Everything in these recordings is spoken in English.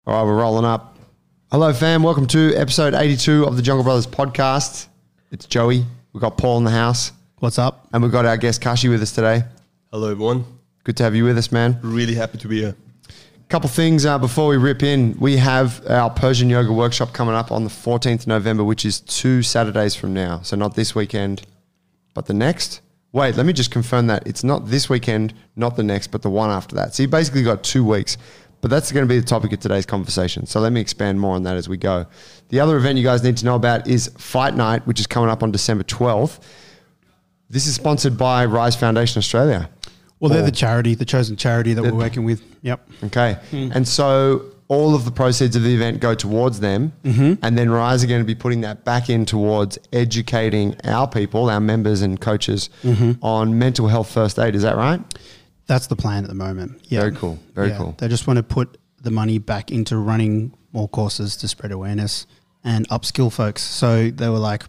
All right, we're rolling up. Hello, fam. Welcome to episode 82 of the Jungle Brothers podcast. It's Joey. We've got Paul in the house. What's up? And we've got our guest Kashi with us today. Hello, everyone. Good to have you with us, man. Really happy to be here. Couple things before we rip in. We have our Persian yoga workshop coming up on the 14th November, which is 2 Saturdays from now. So not this weekend, but the next. Wait, let me just confirm that. It's not this weekend, not the next, but the one after that. So you basically got 2 weeks. But that's going to be the topic of today's conversation. So let me expand more on that as we go. The other event you guys need to know about is Fight Night, which is coming up on December 12th. This is sponsored by Rise Foundation Australia. Well, they're the chosen charity that we're working with. Yep. Okay. And so all of the proceeds of the event go towards them. And then Rise are going to be putting that back in towards educating our people, our members and coaches on mental health first aid. Is that right? That's the plan at the moment. Yeah. Very cool. Very cool. They just want to put the money back into running more courses to spread awareness and upskill folks. So they were like,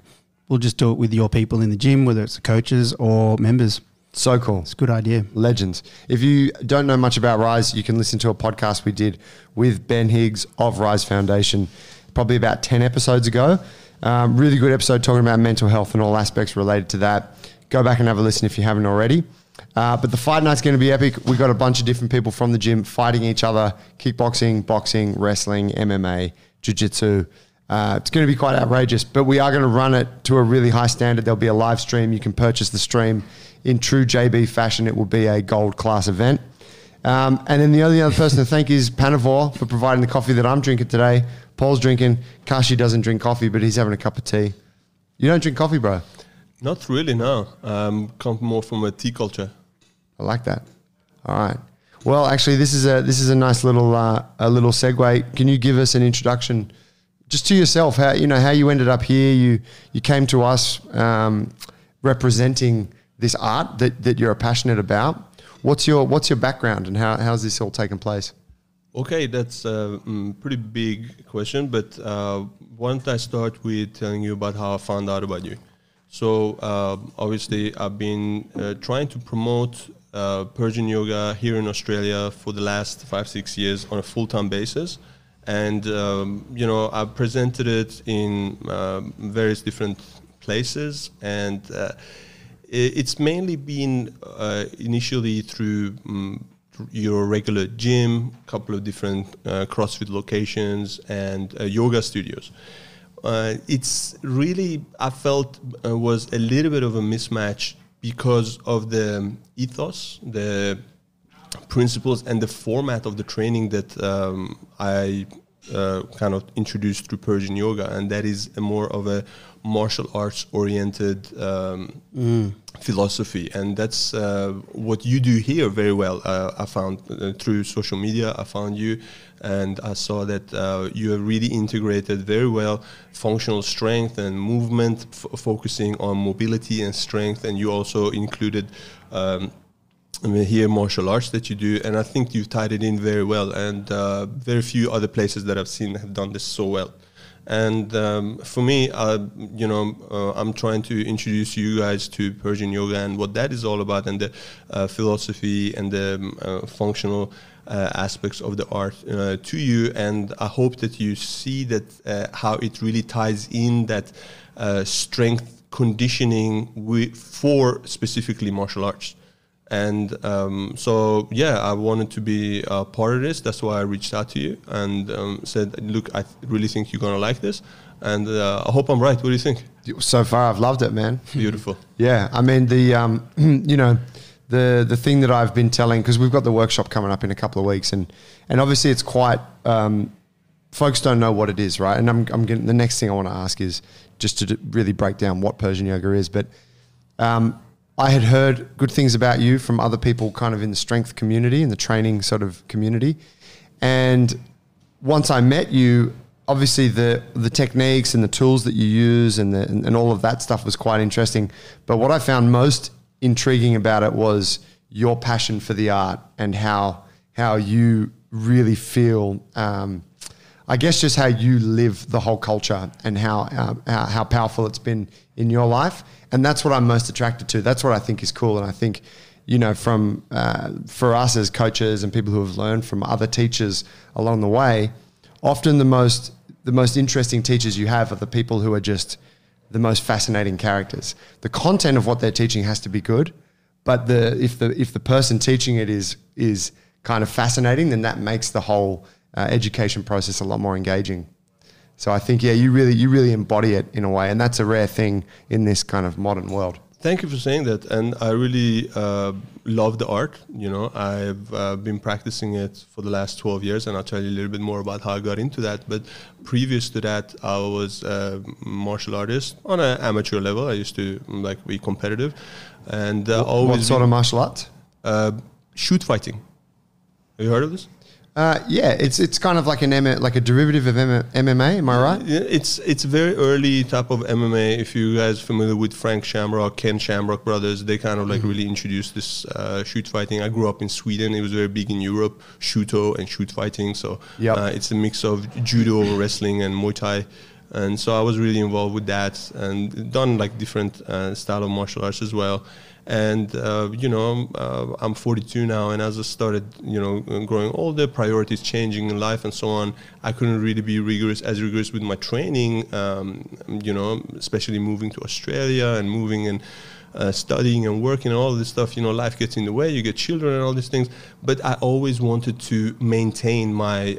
we'll just do it with your people in the gym, whether it's the coaches or members. So cool. It's a good idea. Legends. If you don't know much about Rise, you can listen to a podcast we did with Ben Higgs of Rise Foundation probably about 10 episodes ago. Really good episode talking about mental health and all aspects related to that. Go back and have a listen if you haven't already. But the fight night's going to be epic. We've got a bunch of different people from the gym fighting each other, kickboxing, boxing, wrestling, MMA, jiu-jitsu. It's going to be quite outrageous, but we are going to run it to a really high standard. There'll be a live stream. You can purchase the stream. In true JB fashion, it will be a gold class event. And then the only other person to thank is Panavore for providing the coffee that I'm drinking today. Paul's drinking. Kashi doesn't drink coffee, but he's having a cup of tea. You don't drink coffee, bro? Not really, no. Come more from a tea culture. I like that. All right. Well, actually, this is a nice little segue. Can you give us an introduction, just to yourself? How you ended up here? You came to us representing this art that you're passionate about. What's your background and how's this all taken place? Okay, that's a pretty big question, but why don't I start with telling you about how I found out about you? So obviously, I've been trying to promote Persian yoga here in Australia for the last 5-6 years on a full-time basis. And, I've presented it in various different places. And it's mainly been initially through your regular gym, a couple of different CrossFit locations and yoga studios. It's really, I felt, was a little bit of a mismatch because of the ethos, the principles, and the format of the training that I kind of introduced through Persian yoga, and that is a more of a martial arts oriented philosophy, and that's what you do here very well. I found through social media, I found you, and I saw that you have really integrated very well functional strength and movement, focusing on mobility and strength, and you also included here martial arts that you do, and I think you've tied it in very well, and very few other places that I've seen have done this so well. And for me, I'm trying to introduce you guys to Persian yoga and what that is all about, and the philosophy and the functional aspects of the art to you. And I hope that you see that how it really ties in that strength conditioning for specifically martial arts. And I wanted to be a part of this. That's why I reached out to you and said, look, I really think you're going to like this. And I hope I'm right. What do you think? So far, I've loved it, man. Beautiful. Yeah. I mean, the thing that I've been telling, because we've got the workshop coming up in a couple of weeks, and obviously it's quite, folks don't know what it is, right? And I'm getting, the next thing I want to ask is just to really break down what Persian yoga is. But I had heard good things about you from other people kind of in the strength community, in the training sort of community. And once I met you, obviously the techniques and the tools that you use and all of that stuff was quite interesting. But what I found most intriguing about it was your passion for the art and how you really feel, I guess just how you live the whole culture and how powerful it's been in your life. And that's what I'm most attracted to. That's what I think is cool. And I think, for us as coaches and people who have learned from other teachers along the way, often the most interesting teachers you have are the people who are just the most fascinating characters. The content of what they're teaching has to be good, but if the person teaching it is kind of fascinating, then that makes the whole education process a lot more engaging. So I think, you really embody it in a way, and that's a rare thing in this kind of modern world. Thank you for saying that, and I really love the art. I've been practicing it for the last 12 years, and I'll tell you a little bit more about how I got into that. But previous to that, I was a martial artist on an amateur level. I used to be competitive, and what sort of martial arts? Shoot fighting. Have you heard of this? It's kind of like like a derivative of MMA. Am I right? Yeah, it's a very early type of MMA. If you guys are familiar with Frank Shamrock, Ken Shamrock brothers, they kind of really introduced this shoot fighting. I grew up in Sweden. It was very big in Europe, Shuto and shoot fighting. So it's a mix of judo, wrestling, and Muay Thai. And so I was really involved with that and done different style of martial arts as well. And, I'm 42 now, and as I started, growing older, priorities changing in life and so on, I couldn't really be as rigorous with my training, especially moving to Australia and moving and studying and working and all of this stuff. Life gets in the way, you get children and all these things. But I always wanted to maintain my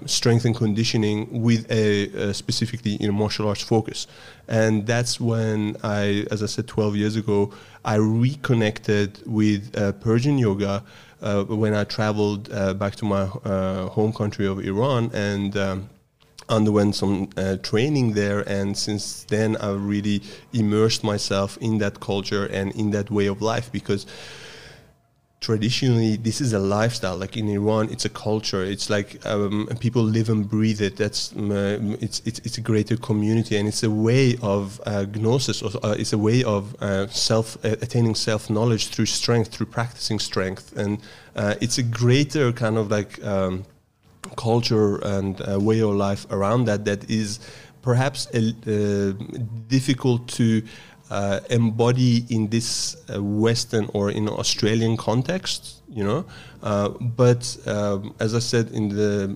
strength and conditioning with a specifically martial arts focus. And that's when as I said, 12 years ago, I reconnected with Persian yoga when I traveled back to my home country of Iran and underwent some training there. And since then, I've really immersed myself in that culture and in that way of life, because traditionally, this is a lifestyle. Like in Iran, it's a culture. It's people live and breathe it. That's it's a greater community, and it's a way of gnosis. It's a way of attaining self-knowledge through strength, through practicing strength, and it's a greater kind of culture and way of life around that is perhaps difficult to embody in this Western or in Australian context, but as I said in the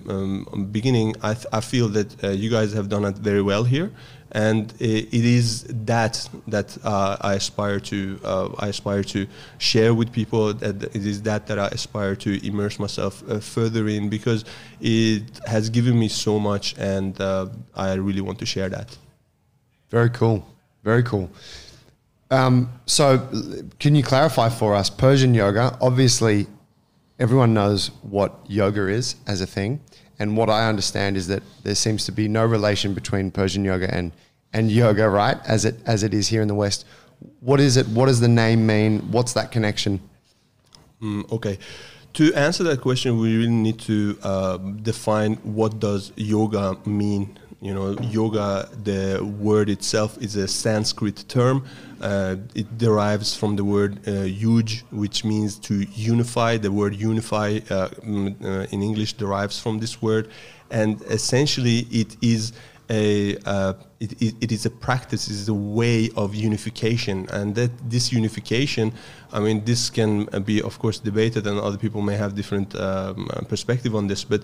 beginning, I feel that you guys have done it very well here, and it is that I aspire to share with people. That it is that I aspire to immerse myself further in, because it has given me so much, and I really want to share that. Very cool. Very cool. So can you clarify for us, Persian yoga, obviously everyone knows what yoga is as a thing. And what I understand is that there seems to be no relation between Persian yoga and yoga, right? As it is here in the West. What is it? What does the name mean? What's that connection? Okay. To answer that question, we really need to define what does yoga mean. Yoga, the word itself is a Sanskrit term. It derives from the word yuj, which means to unify. The word unify in English derives from this word, and essentially it is it is a practice, it is a way of unification, and that this unification, this can be, of course, debated, and other people may have different perspective on this, but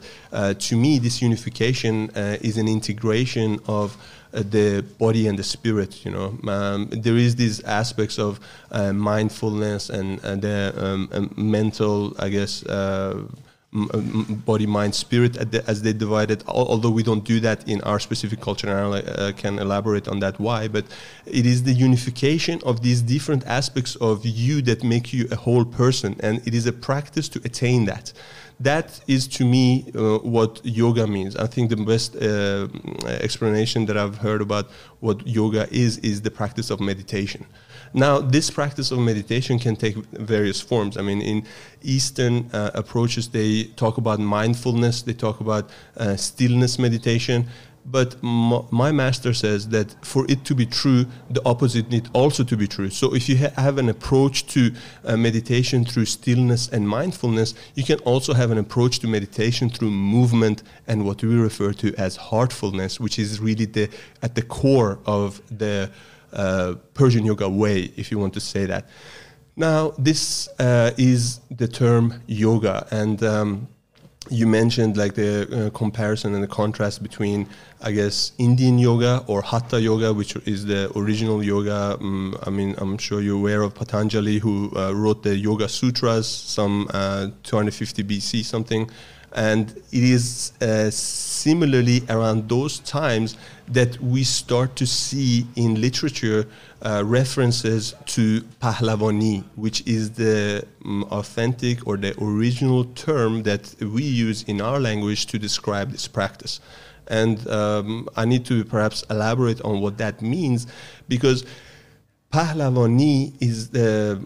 to me, this unification is an integration of the body and the spirit. There is these aspects of mindfulness and the mental, I guess, body, mind, spirit as they divide it, although we don't do that in our specific culture, and I can elaborate on that why, but it is the unification of these different aspects of you that make you a whole person, and it is a practice to attain that. That is, to me, what yoga means. I think the best explanation that I've heard about what yoga is the practice of meditation. Now, this practice of meditation can take various forms. In Eastern approaches, they talk about mindfulness, they talk about stillness meditation. But my master says that for it to be true, the opposite needs also to be true. So if you have an approach to meditation through stillness and mindfulness, you can also have an approach to meditation through movement and what we refer to as heartfulness, which is really at the core of the Persian yoga way, if you want to say that. Now, this is the term yoga, and you mentioned like the comparison and the contrast between, I guess, Indian yoga or Hatha yoga, which is the original yoga. I mean, I'm sure you're aware of Patanjali, who wrote the Yoga Sutras, some 250 BC something. And it is similarly around those times that we start to see in literature references to Pahlavani, which is the authentic or the original term that we use in our language to describe this practice. And I need to perhaps elaborate on what that means, because Pahlavani is the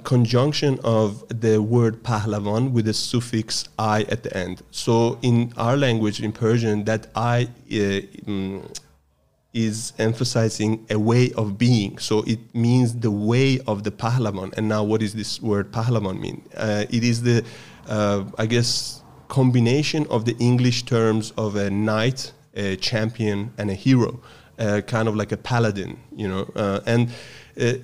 conjunction of the word Pahlavan with the suffix I at the end. So in our language, in Persian, that I is emphasizing a way of being. So it means the way of the Pahlavan. And now what does this word Pahlavan mean? It is the, I guess, combination of the English terms of a knight, a champion, and a hero. Kind of like a paladin, you know,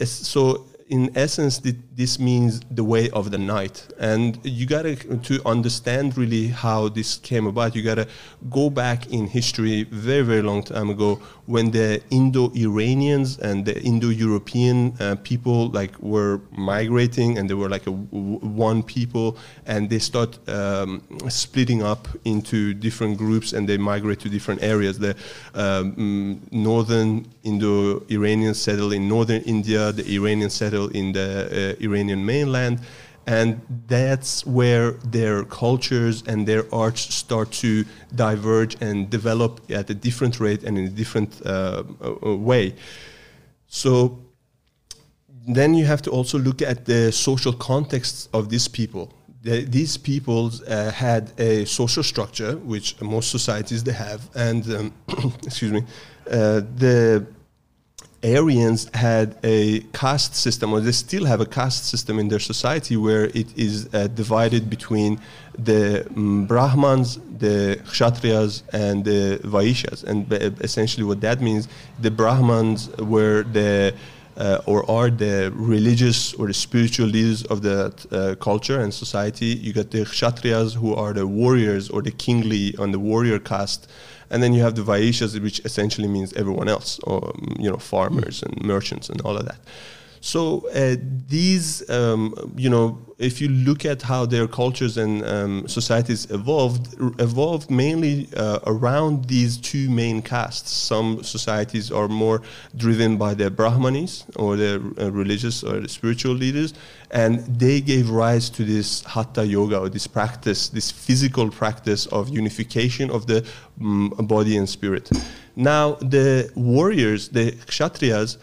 so in essence, this means the way of the knight. And you gotta, to understand really how this came about, you gotta go back in history very, very long time ago, when the Indo-Iranians and the Indo-European people like were migrating, and they were like one people, and they start splitting up into different groups, and they migrate to different areas. The northern Indo-Iranians settle in northern India, the Iranians settle in the Iranian mainland, and that's where their cultures and their arts start to diverge and develop at a different rate and in a different way. So then you have to also look at the social context of these people. These peoples had a social structure, which most societies they have, and excuse me, the Aryans had a caste system, or they still have a caste system in their society, where it is divided between the Brahmans, the Kshatriyas, and the Vaishyas. And essentially what that means, the Brahmans were the or are the religious or the spiritual leaders of the culture and society. You got the Kshatriyas, who are the warriors or the kingly and the warrior caste. And then you have the Vaishyas, which essentially means everyone else, or farmers and merchants and all of that. So these, if you look at how their cultures and societies evolved mainly around these two main castes. Some societies are more driven by the Brahmanis, or the religious or the spiritual leaders, and they gave rise to this Hatha yoga, or this practice, this physical practice of unification of the body and spirit. Now, the warriors, the Kshatriyas,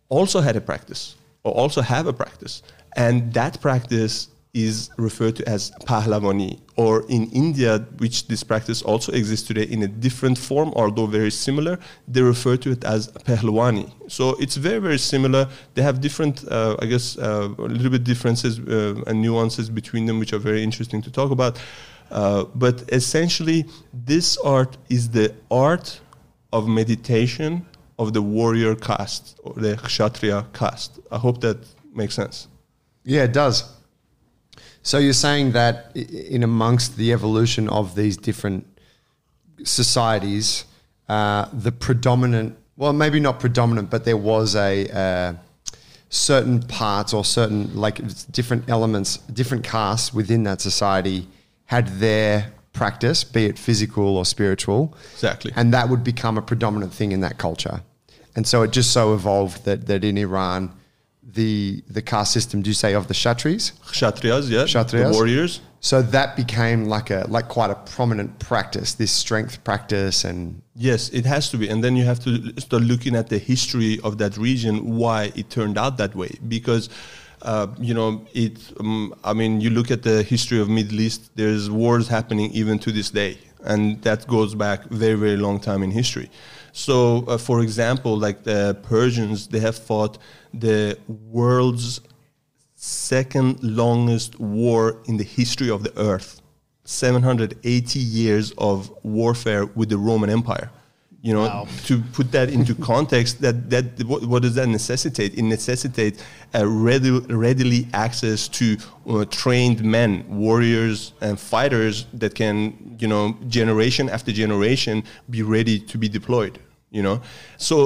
also had a practice, or also have a practice, and that practice is referred to as Pahlavani, or in India, which this practice also exists today in a different form, although very similar, they refer to it as Pahlwani. So it's very, very similar. They have different, a little bit differences and nuances between them, which are very interesting to talk about. But essentially, this art is the art of meditation of the warrior caste, or the Kshatriya caste. I hope that makes sense. Yeah, it does. So you're saying that in amongst the evolution of these different societies, the predominant, well, maybe not predominant, but there was a certain parts or certain different elements, different castes within that society had their practice, be it physical or spiritual. Exactly. And that would become a predominant thing in that culture. And so it just so evolved that in Iran, the caste system, do you say of the Kshatriyas? Kshatriyas, yeah. Kshatriyas. The warriors. So that became like quite a prominent practice, this strength practice. And yes, it has to be. And then you have to start looking at the history of that region, why it turned out that way. Because you look at the history of Middle East, there's wars happening even to this day. And that goes back very, very long time in history. So, for example, like the Persians, they have fought the world's second longest war in the history of the earth. 780 years of warfare with the Roman Empire. You know, Wow. to put that into context, what does that necessitate? It necessitates a readily access to trained men, warriors, and fighters that can, you know, generation after generation be ready to be deployed. You know, so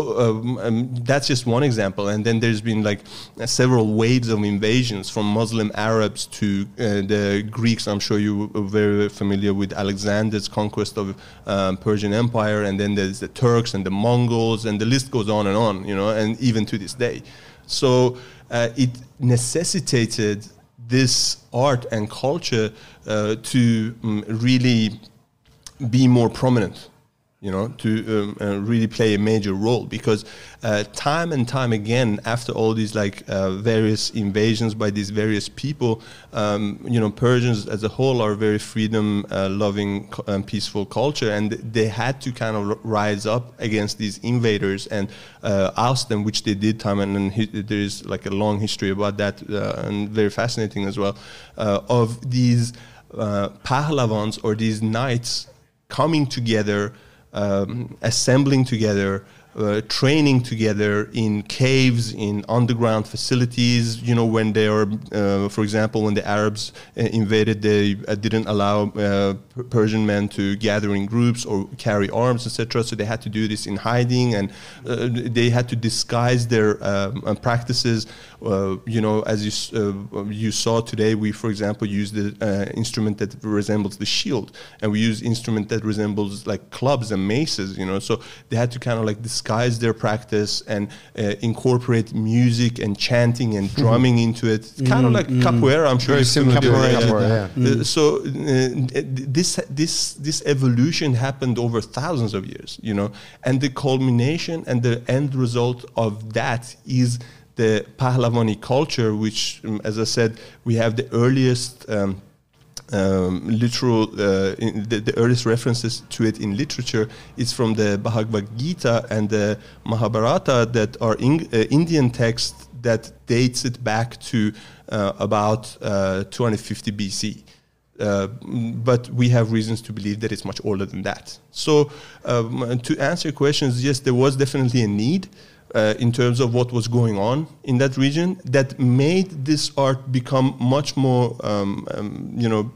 that's just one example. And then there's been like several waves of invasions from Muslim Arabs to the Greeks. I'm sure you are very familiar with Alexander's conquest of Persian Empire. And then there's the Turks and the Mongols, and the list goes on, you know, and even to this day. So it necessitated this art and culture to really be more prominent, you know, to really play a major role, because time and time again, after all these like various invasions by these various people, you know, Persians as a whole are a very freedom-loving and peaceful culture, and they had to kind of rise up against these invaders and oust them, which they did time, and there is like a long history about that, and very fascinating as well, of these Pahlavans, or these knights coming together, assembling together, training together in caves, in underground facilities. You know, when they are, for example, when the Arabs invaded, they didn't allow Persian men to gather in groups or carry arms, etc. So they had to do this in hiding, and they had to disguise their practices. You know, as you saw today, we, for example, use the instrument that resembles the shield, and we use instrument that resembles like clubs and maces. You know, so they had to kind of like disguise their practice and incorporate music and chanting and drumming into it. It's kind of like capoeira. I'm sure Very it's similar to capoeira. capoeira, So this evolution happened over thousands of years. You know, and the culmination and the end result of that is the Pahlavani culture, which, as I said, we have the earliest literal, the earliest references to it in literature is from the Bhagavad Gita and the Mahabharata, that are Indian texts that dates it back to about 250 BC. But we have reasons to believe that it's much older than that. So to answer your questions, yes, there was definitely a need in terms of what was going on in that region that made this art become much more, you know,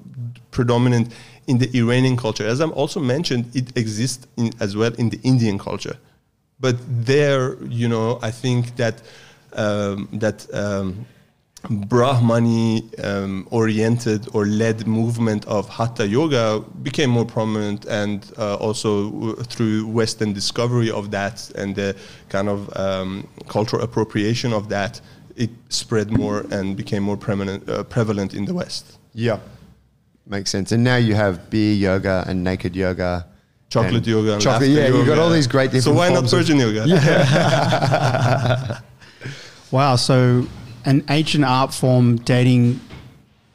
predominant in the Iranian culture. As I also mentioned, it exists as well in the Indian culture. But there, you know, I think that Brahmani oriented or led movement of Hatha Yoga became more prominent, and also through Western discovery of that and the kind of cultural appropriation of that, it spread more and became more prevalent in the West. Yeah, makes sense. And now you have beer yoga and naked yoga. Chocolate yoga. And chocolate, yeah, yoga. You've got all these great different So why not forms Persian yoga? Yeah. Wow. So an ancient art form dating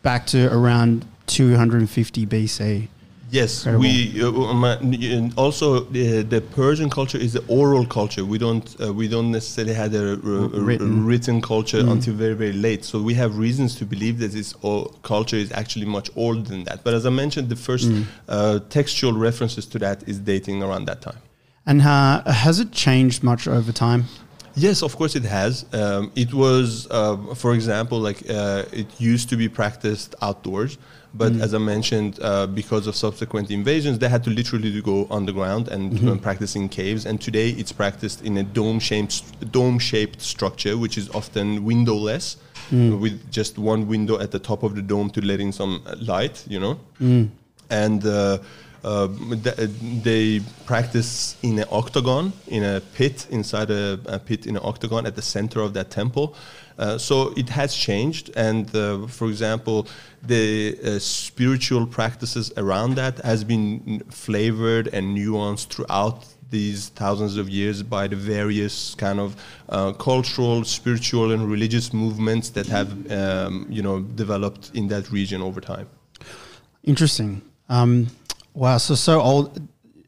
back to around 250 BC. Yes, Incredible. we also the Persian culture is the oral culture. We don't necessarily have a written culture until very, very late. So we have reasons to believe that this culture is actually much older than that. But as I mentioned, the first textual references to that is dating around that time. And has it changed much over time? Yes, of course it has. It was, for example, like it used to be practiced outdoors, but as I mentioned, because of subsequent invasions, they had to literally go underground and practice in caves. And today it's practiced in a dome-shaped structure, which is often windowless, with just one window at the top of the dome to let in some light, you know. And they practice in an octagon, in a pit, inside a pit in an octagon at the center of that temple. So it has changed. And for example, the spiritual practices around that has been flavored and nuanced throughout these thousands of years by the various kind of cultural, spiritual, and religious movements that have, developed in that region over time. Interesting. Wow, so old.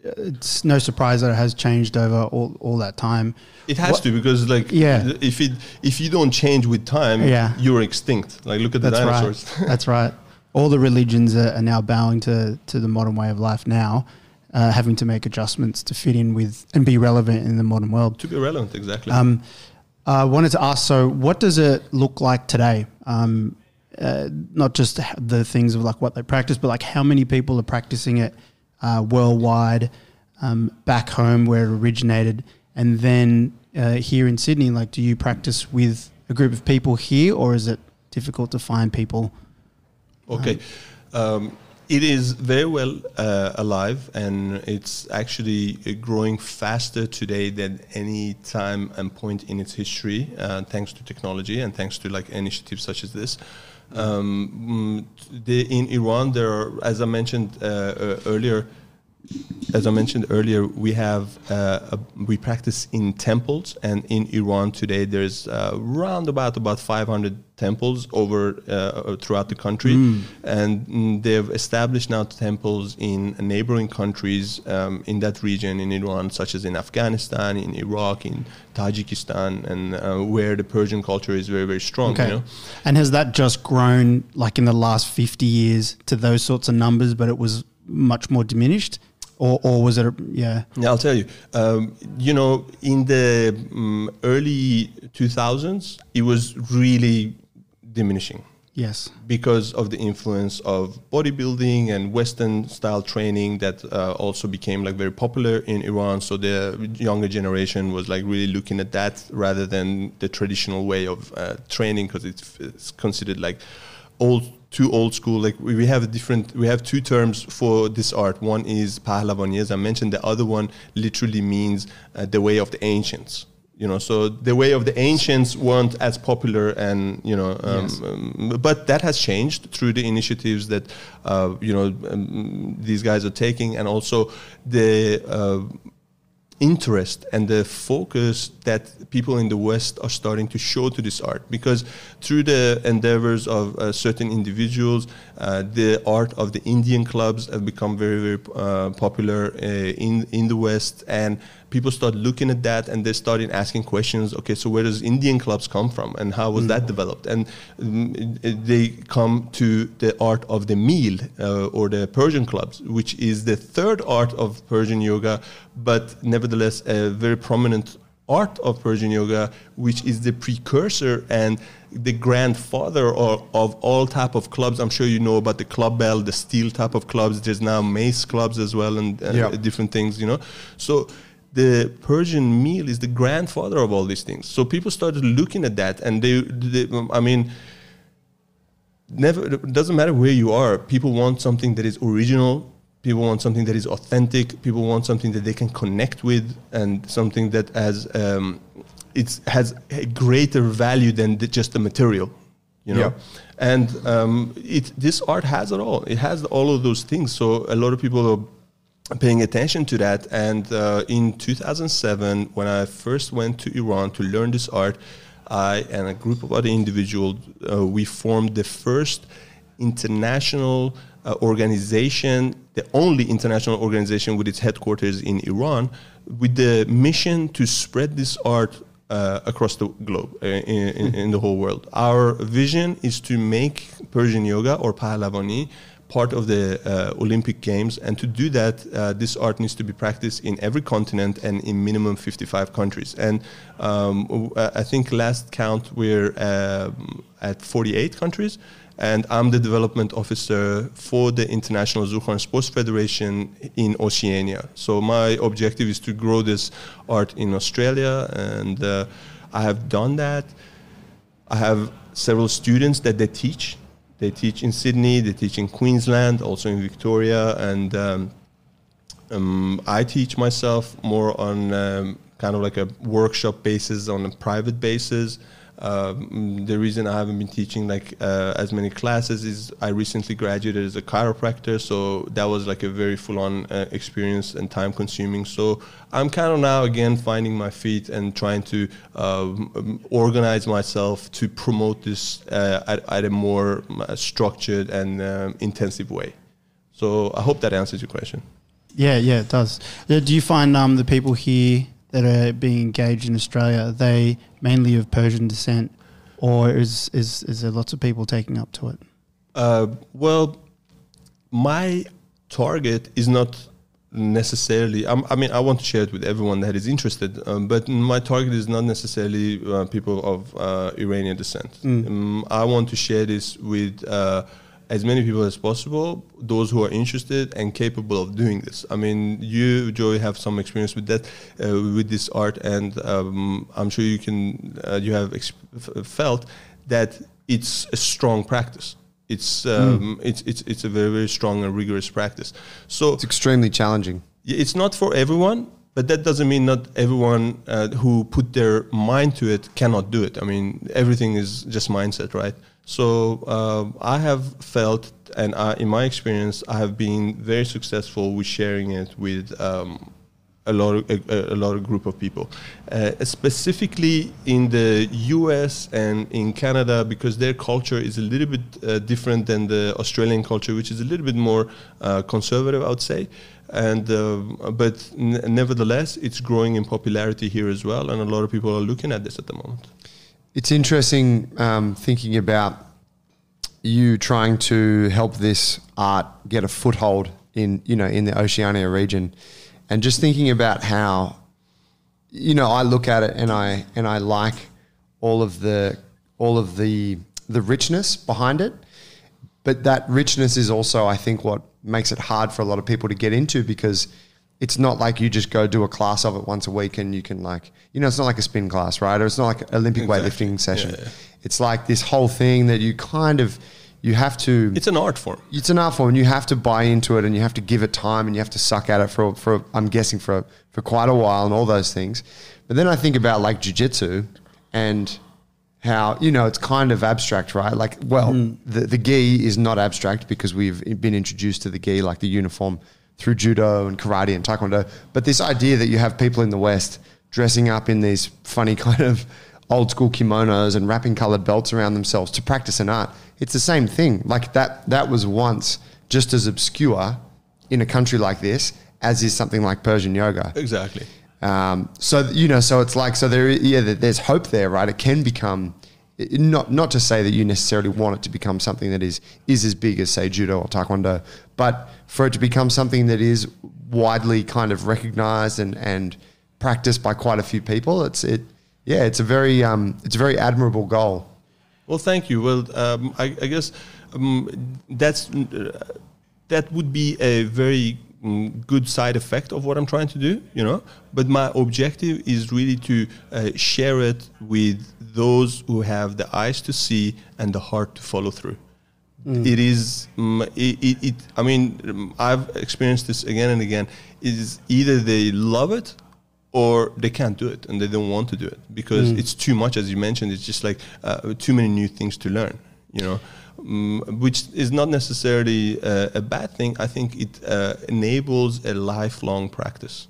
It's no surprise that it has changed over all that time. It has to, because if you don't change with time, you're extinct. Like, look at the dinosaurs. Right. That's right. All the religions are now bowing to the modern way of life now. having to make adjustments to fit in with and be relevant in the modern world. To be relevant, exactly. I wanted to ask, so what does it look like today? Not just the things of like what they practice, but like how many people are practicing it worldwide, back home where it originated, and then here in Sydney, like do you practice with a group of people here, or is it difficult to find people? Okay. It is very well alive, and it's actually growing faster today than any time and point in its history, thanks to technology and thanks to like initiatives such as this. In Iran, there are, as I mentioned earlier, we have we practice in temples, and in Iran today there's round about 500 temples over throughout the country, and they've established now temples in neighboring countries in that region in Iran, such as in Afghanistan, in Iraq, in Tajikistan, and where the Persian culture is very, very strong. Okay. You know? And has that just grown like in the last 50 years to those sorts of numbers, but it was much more diminished? Or was it, yeah? Yeah, I'll tell you. You know, in the early 2000s, it was really diminishing. Yes. Because of the influence of bodybuilding and Western style training that also became like very popular in Iran. So the younger generation was like really looking at that rather than the traditional way of training, because it's considered like too old school. Like we have two terms for this art. One is Pahlavani, as I mentioned. The other one literally means the way of the ancients. You know, so the way of the ancients weren't as popular, and you know, but that has changed through the initiatives that these guys are taking, and also the interest and the focus that people in the West are starting to show to this art, because through the endeavors of certain individuals, the art of the Indian clubs have become very, very popular in the West, and people start looking at that and they started asking questions. Okay, so where does Indian clubs come from, and how was that developed? And they come to the art of the meal or the Persian clubs, which is the third art of Persian yoga, but nevertheless a very prominent art of Persian yoga, which is the precursor and the grandfather of all type of clubs. I'm sure you know about the club bell, the steel type of clubs. There's now mace clubs as well, and different things, you know. So the Persian meal is the grandfather of all these things. So people started looking at that, and I mean, it doesn't matter where you are. People want something that is original. People want something that is authentic. People want something that they can connect with, and something that has a greater value than just the material, you know. Yeah. And this art has it all. It has all of those things. So a lot of people are paying attention to that. And in 2007, when I first went to Iran to learn this art, I and a group of other individuals, we formed the first international organization, the only international organization with its headquarters in Iran, with the mission to spread this art across the globe, in the whole world. Our vision is to make Persian yoga or Pahlavani part of the Olympic Games, and to do that, this art needs to be practiced in every continent and in minimum 55 countries. And I think last count we're at 48 countries, and I'm the development officer for the International Zukhan Sports Federation in Oceania. So my objective is to grow this art in Australia, and I have done that. I have several students that they teach. They teach in Sydney, they teach in Queensland, also in Victoria, and I teach myself more on kind of like a workshop basis, on a private basis. The reason I haven't been teaching like as many classes is I recently graduated as a chiropractor, so that was like a very full-on experience and time-consuming. So I'm kind of now again finding my feet and trying to organize myself to promote this at a more structured and intensive way. So I hope that answers your question. Yeah, it does. Do you find the people here that are being engaged in Australia, are they mainly of Persian descent, or is there lots of people taking up to it? Well, my target is not necessarily. I mean, I want to share it with everyone that is interested, but my target is not necessarily people of Iranian descent. I want to share this with as many people as possible, those who are interested and capable of doing this. I mean, you, Joey, have some experience with that, with this art, and I'm sure you can. You have felt that it's a strong practice. It's a very, very strong and rigorous practice. So it's extremely challenging. It's not for everyone, but that doesn't mean not everyone who put their mind to it cannot do it. I mean, everything is just mindset, right? So I have felt, and in my experience, I have been very successful with sharing it with a lot of group of people, specifically in the US and in Canada, because their culture is a little bit different than the Australian culture, which is a little bit more conservative, I would say. And but nevertheless, it's growing in popularity here as well, and a lot of people are looking at this at the moment. It's interesting thinking about you trying to help this art get a foothold in the Oceania region. And just thinking about how, I look at it and I like all of the richness behind it, but that richness is also, I think, what makes it hard for a lot of people to get into, because it's not like you just go do a class of it once a week and you can it's not like a spin class, right? Or it's not like an Olympic weightlifting session. Yeah. It's like this whole thing that you have to... It's an art form. It's an art form, and you have to buy into it, and you have to give it time, and you have to suck at it for I'm guessing, for quite a while, and all those things. But then I think about like jiu-jitsu and how, it's kind of abstract, right? Like, the gi is not abstract because we've been introduced to the gi, like the uniform, through judo and karate and taekwondo. But this idea that you have people in the West dressing up in these funny kind of old school kimonos and wrapping colored belts around themselves to practice an art, it's the same thing. Like that was once just as obscure in a country like this as is something like Persian yoga. Exactly. So it's like, there's hope there, right? It can become, not to say that you necessarily want it to become something that is as big as, say, judo or taekwondo, but for it to become something that is widely kind of recognized and practiced by quite a few people. It's a very admirable goal. Well, thank you. Well, I guess that would be a very good side effect of what I'm trying to do, But my objective is really to share it with those who have the eyes to see and the heart to follow through. It is, I mean, I've experienced this again and again. It is either they love it or they can't do it and they don't want to do it because it's too much, as you mentioned. It's just like too many new things to learn, which is not necessarily a bad thing. I think it enables a lifelong practice.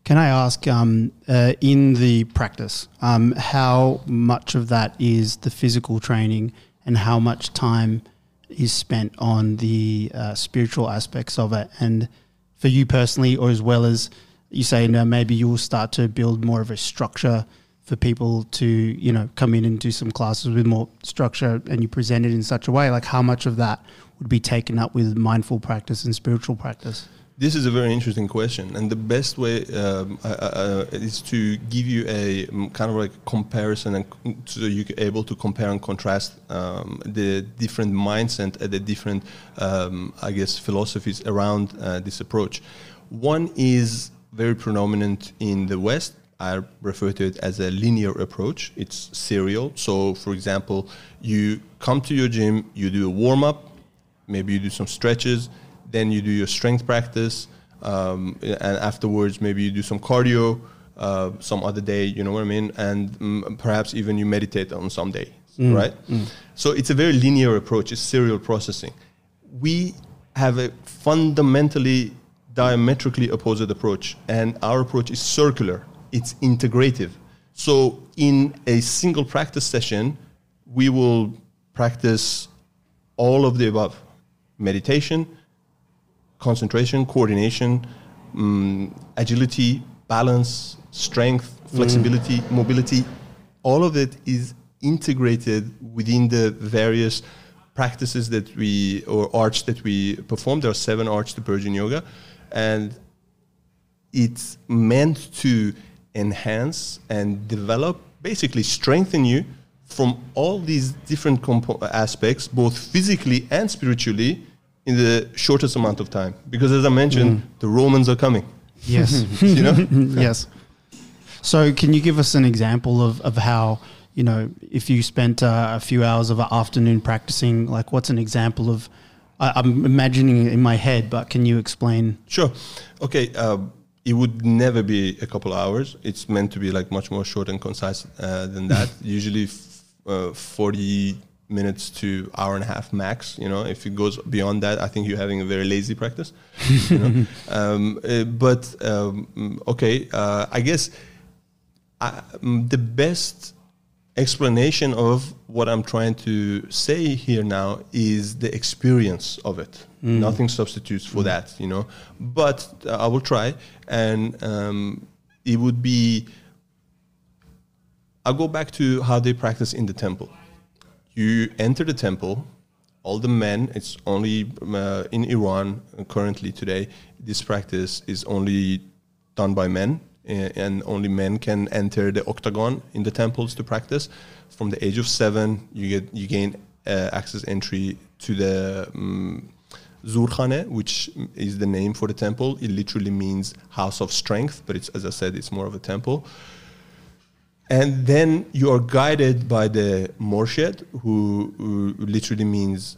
Can I ask, in the practice, how much of that is the physical training and how much time is spent on the spiritual aspects of it? And for you personally, or as well as you say, maybe you will start to build more of a structure for people to, come in and do some classes with more structure, and you present it in such a way, like how much of that would be taken up with mindful practice and spiritual practice? This is a very interesting question, and the best way is to give you a kind of like comparison, and so you're able to compare and contrast the different mindset and the different, philosophies around this approach. One is very predominant in the West. I refer to it as a linear approach. It's serial. So, for example, you come to your gym, you do a warm-up, maybe you do some stretches, then you do your strength practice, and afterwards maybe you do some cardio, some other day, you know what I mean? And perhaps even you meditate on some day, right? So it's a very linear approach. It's serial processing. We have a fundamentally diametrically opposite approach, and our approach is circular. It's integrative. So in a single practice session, we will practice all of the above: meditation, concentration, coordination, agility, balance, strength, flexibility, mobility. All of it is integrated within the various practices or arts that we perform. There are 7 arts to Persian yoga. And it's meant to enhance and develop, basically strengthen you from all these different aspects, both physically and spiritually, in the shortest amount of time. Because as I mentioned, the Romans are coming. Yes. You know? Yes. So can you give us an example of how, you know, if you spent a few hours of an afternoon practicing, like what's an example of, I'm imagining it in my head, but can you explain? Sure. Okay. It would never be a couple of hours. It's meant to be like much more short and concise than that. Usually 40 minutes to hour and a half max. You know, if it goes beyond that, I think you're having a very lazy practice. You know? Okay. I guess the best explanation of what I'm trying to say here now is the experience of it. Nothing substitutes for that, you know. But I will try, and it would be. I'll go back to how they practice in the temple. You enter the temple, all the men. It's only in Iran currently today. This practice is only done by men. And only men can enter the octagon in the temples to practice. From the age of 7, you gain access entry to the Zurkhane, which is the name for the temple. It literally means house of strength, but it's, as I said, it's more of a temple. And then you are guided by the Morshed, who literally means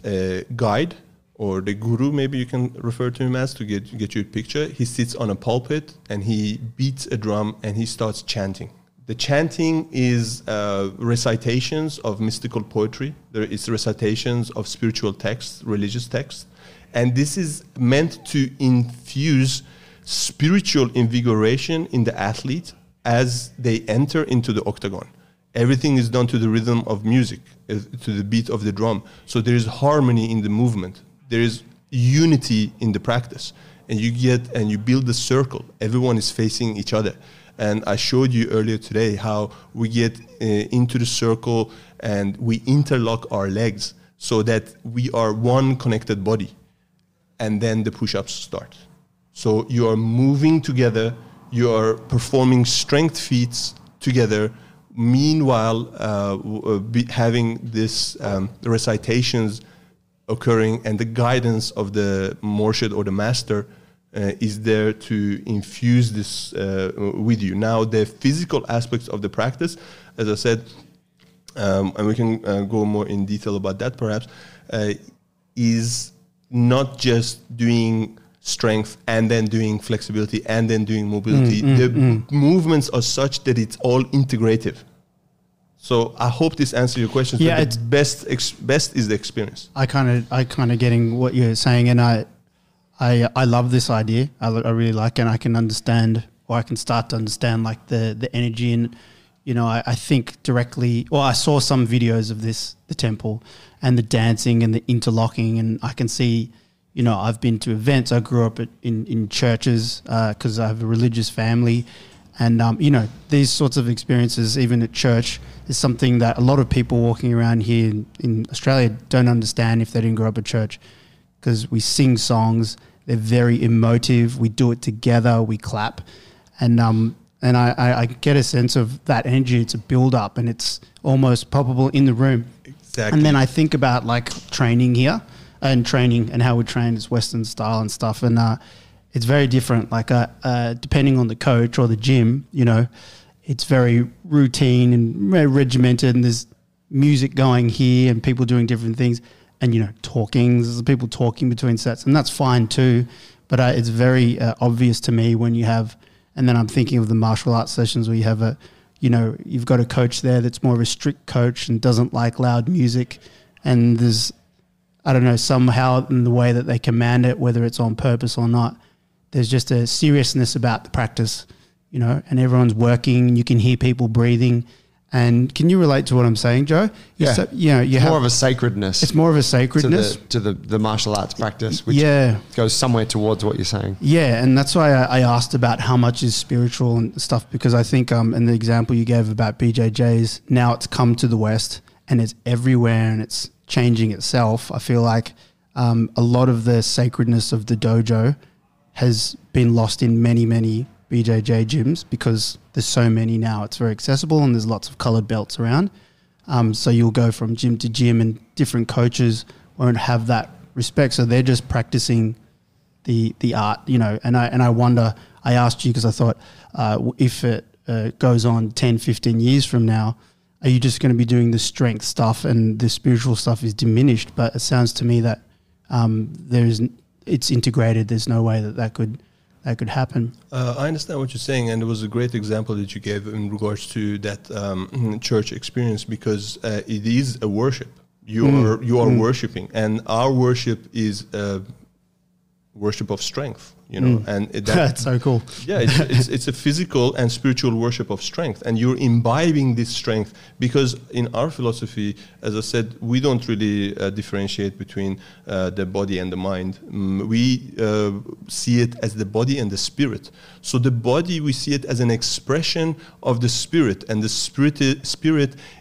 guide, or the guru, maybe you can refer to him as, to get you a picture. He sits on a pulpit and he beats a drum and he starts chanting. The chanting is recitations of mystical poetry. There is recitations of spiritual texts, religious texts. And this is meant to infuse spiritual invigoration in the athlete as they enter into the octagon. Everything is done to the rhythm of music, to the beat of the drum. So there is harmony in the movement. There is unity in the practice, and you build the circle. Everyone is facing each other. And I showed you earlier today how we get into the circle and we interlock our legs so that we are one connected body. And then the push-ups start. So you are moving together, you are performing strength feats together, meanwhile having this recitations occurring, and the guidance of the Morshed or the master is there to infuse this with you. Now, the physical aspects of the practice, as I said, and we can go more in detail about that perhaps, is not just doing strength and then doing flexibility and then doing mobility. The movements are such that it's all integrative. So I hope this answers your question. Yeah, it's best is the experience. I kind of getting what you're saying, and I love this idea. I really like it, and I can understand, or I can start to understand, like the energy. And you know, I think directly. Well, I saw some videos of the temple, and the dancing and the interlocking, and I can see. You know, I've been to events. I grew up in churches because I have a religious family. And, you know, these sorts of experiences, even at church, is something that a lot of people walking around here in Australia don't understand if they didn't grow up at church, because we sing songs. They're very emotive. We do it together. We clap. And I get a sense of that energy. It's a build-up, and it's almost palpable in the room. Exactly. And then I think about, like, training here and how we train is Western style and stuff. And it's very different. Like depending on the coach or the gym, you know, it's very routine and very regimented, and there's music going here and people doing different things, and, you know, there's people talking between sets, and that's fine too. But it's very obvious to me when you have, and then I'm thinking of the martial arts sessions where you have you've got a coach there that's more of a strict coach and doesn't like loud music, and there's, I don't know, somehow in the way that they command it, whether it's on purpose or not, there's just a seriousness about the practice, you know, and everyone's working and you can hear people breathing. And can you relate to what I'm saying, Joe? Yeah. So, you know, it's more of a sacredness. It's more of a sacredness. To the martial arts practice, which goes somewhere towards what you're saying. Yeah, and that's why I asked about how much is spiritual and stuff, because I think in the example you gave about BJJs, now it's come to the West and it's everywhere and it's changing itself. I feel like a lot of the sacredness of the dojo has been lost in many, many BJJ gyms because there's so many now. It's very accessible and there's lots of coloured belts around. So you'll go from gym to gym and different coaches won't have that respect. So they're just practicing the art, you know. And I wonder, I asked you because I thought if it goes on 10, 15 years from now, are you just going to be doing the strength stuff and the spiritual stuff is diminished? But it sounds to me that it's integrated. There's no way that could happen. I understand what you're saying, and it was a great example that you gave in regards to that church experience, because it is a worship. You are worshiping, and our worship is worship of strength, you know, and that's so cool. Yeah, it's a physical and spiritual worship of strength, and you're imbibing this strength, because in our philosophy, as I said, we don't really differentiate between the body and the mind. We see it as the body and the spirit. So the body, we see it as an expression of the spirit, and the spirit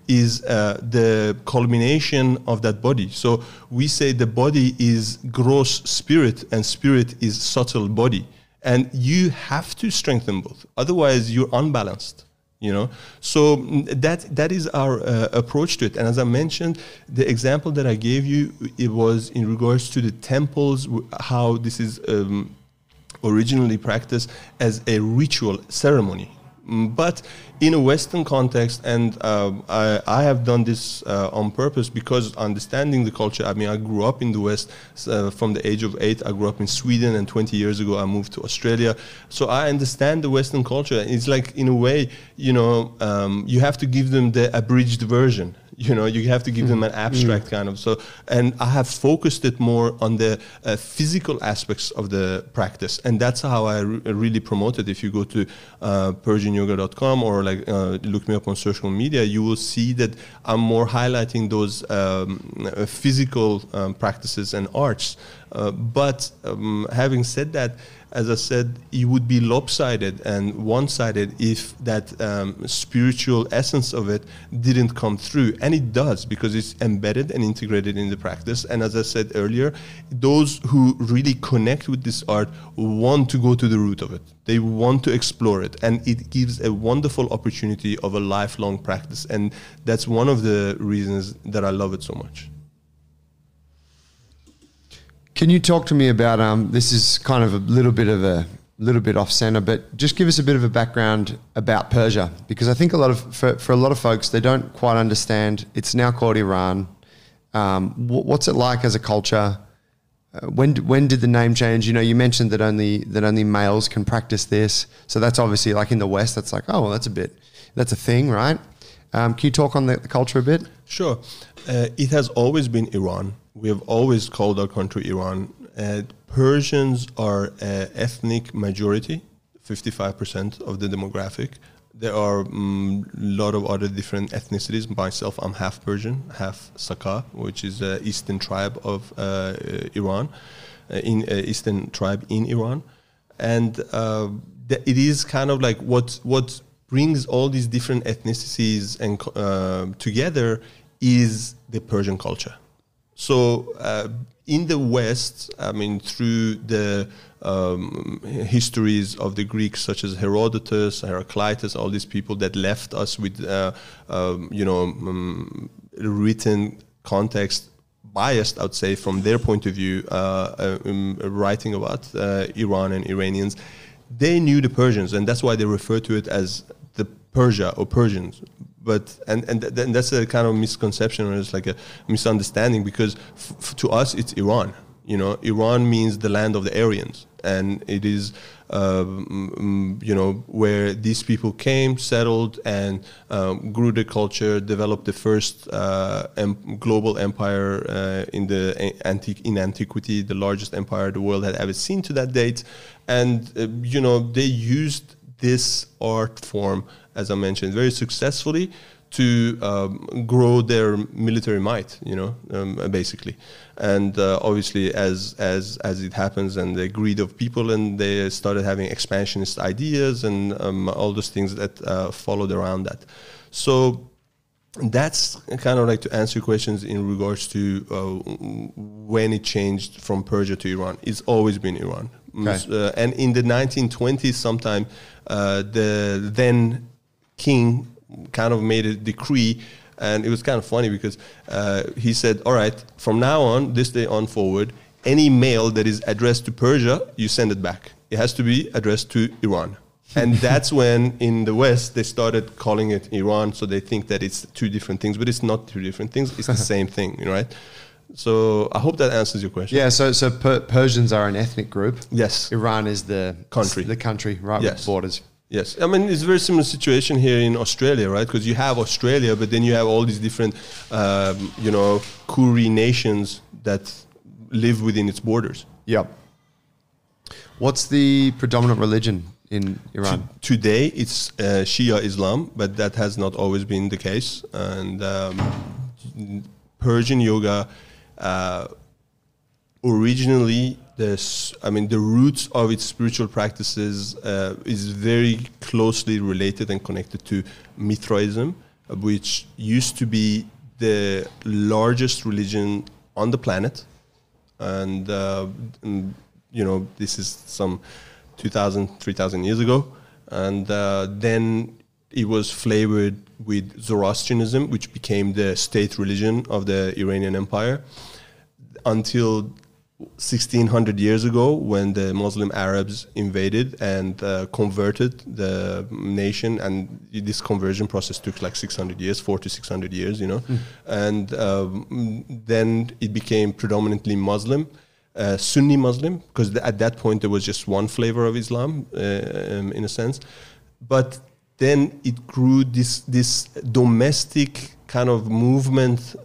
is the culmination of that body. So we say the body is gross spirit and spirit is subtle body, and you have to strengthen both, otherwise you're unbalanced, you know. So that is our approach to it. And as I mentioned, the example that I gave you, it was in regards to the temples, how this is originally practiced as a ritual ceremony. But in a Western context, and I have done this on purpose, because understanding the culture, I mean, I grew up in the West from the age of 8. I grew up in Sweden, and 20 years ago I moved to Australia. So I understand the Western culture. It's like, in a way, you know, you have to give them the abridged version. You know, you have to give them an abstract kind of. So, and I have focused it more on the physical aspects of the practice, and that's how I really promote it. If you go to PersianYoga.com or like look me up on social media, you will see that I'm more highlighting those physical practices and arts. But having said that, as I said, it would be lopsided and one-sided if that spiritual essence of it didn't come through. And it does, because it's embedded and integrated in the practice. And as I said earlier, those who really connect with this art want to go to the root of it. They want to explore it. And it gives a wonderful opportunity of a lifelong practice. And that's one of the reasons that I love it so much. Can you talk to me about, this is kind of a little bit off center, but just give us a bit of a background about Persia, because I think for a lot of folks, they don't quite understand. It's now called Iran. What's it like as a culture? When did the name change? You know, you mentioned that only males can practice this. So that's obviously, like in the West, that's like, oh, well, that's a thing, right? Can you talk on the culture a bit? Sure. It has always been Iran. We have always called our country Iran. Persians are an ethnic majority, 55% of the demographic. There are a lot of other different ethnicities. Myself, I'm half Persian, half Saka, which is the eastern tribe of Iran, eastern tribe in Iran. And it is kind of like what brings all these different ethnicities and together is the Persian culture. So in the West, I mean, through the histories of the Greeks, such as Herodotus, Heraclitus, all these people that left us with, written context, biased, I would say, from their point of view, writing about Iran and Iranians, they knew the Persians, and that's why they refer to it as the Persia or Persians. But and that's a kind of misconception, or it's like a misunderstanding, because to us it's Iran. You know, Iran means the land of the Aryans, and it is where these people came, settled, and grew the culture, developed the first global empire in antiquity, the largest empire the world had ever seen to that date, and they used this art form, as I mentioned, very successfully to grow their military might, basically. And obviously, as it happens, and the greed of people, and they started having expansionist ideas and all those things that followed around that. So that's kind of like to answer your questions in regards to when it changed from Persia to Iran. It's always been Iran. Okay. And in the 1920s, sometime the then king kind of made a decree, and it was kind of funny because he said, all right, from now on, this day on forward, any mail that is addressed to Persia, you send it back. It has to be addressed to Iran. And that's when in the West, they started calling it Iran. So they think that it's two different things, but it's not two different things. It's the same thing, right? So I hope that answers your question. Yeah, so Persians are an ethnic group. Yes. Iran is the Country. The country, right, Yes. with borders. Yes, I mean it's a very similar situation here in Australia, right? Because you have Australia, but then you have all these different, Koori nations that live within its borders. Yep. What's the predominant religion in Iran? Today, it's Shia Islam, but that has not always been the case. And Persian yoga, originally, the roots of its spiritual practices is very closely related and connected to Mithraism, which used to be the largest religion on the planet. And, this is some 2,000, 3,000 years ago. And then it was flavored with Zoroastrianism, which became the state religion of the Iranian Empire, until 1,600 years ago, when the Muslim Arabs invaded and converted the nation, and this conversion process took like 600 years, 400 to 600 years, and then it became predominantly Muslim, Sunni Muslim, because at that point there was just one flavor of Islam, in a sense, but then it grew this domestic kind of movement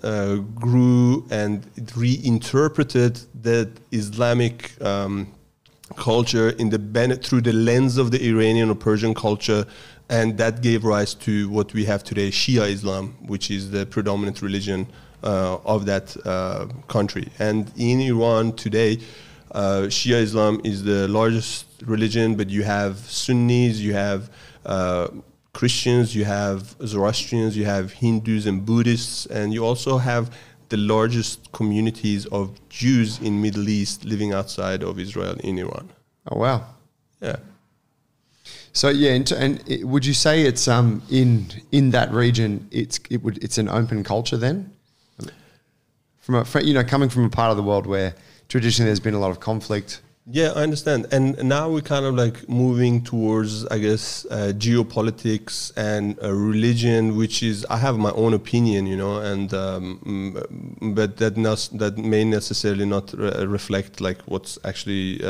grew, and it reinterpreted the Islamic culture through the lens of the Iranian or Persian culture, and that gave rise to what we have today, Shia Islam, which is the predominant religion of that country. And in Iran today, Shia Islam is the largest religion, but you have Sunnis, you have Christians, you have Zoroastrians, you have Hindus and Buddhists, and you also have the largest communities of Jews in Middle East living outside of Israel in Iran. Oh, wow. Yeah. So would you say it's in that region it's an open culture then? Coming from a part of the world where traditionally there's been a lot of conflict. Yeah, I understand. And now we're kind of like moving towards, I guess, geopolitics and religion, which is, I have my own opinion, and but that may necessarily not reflect like what's actually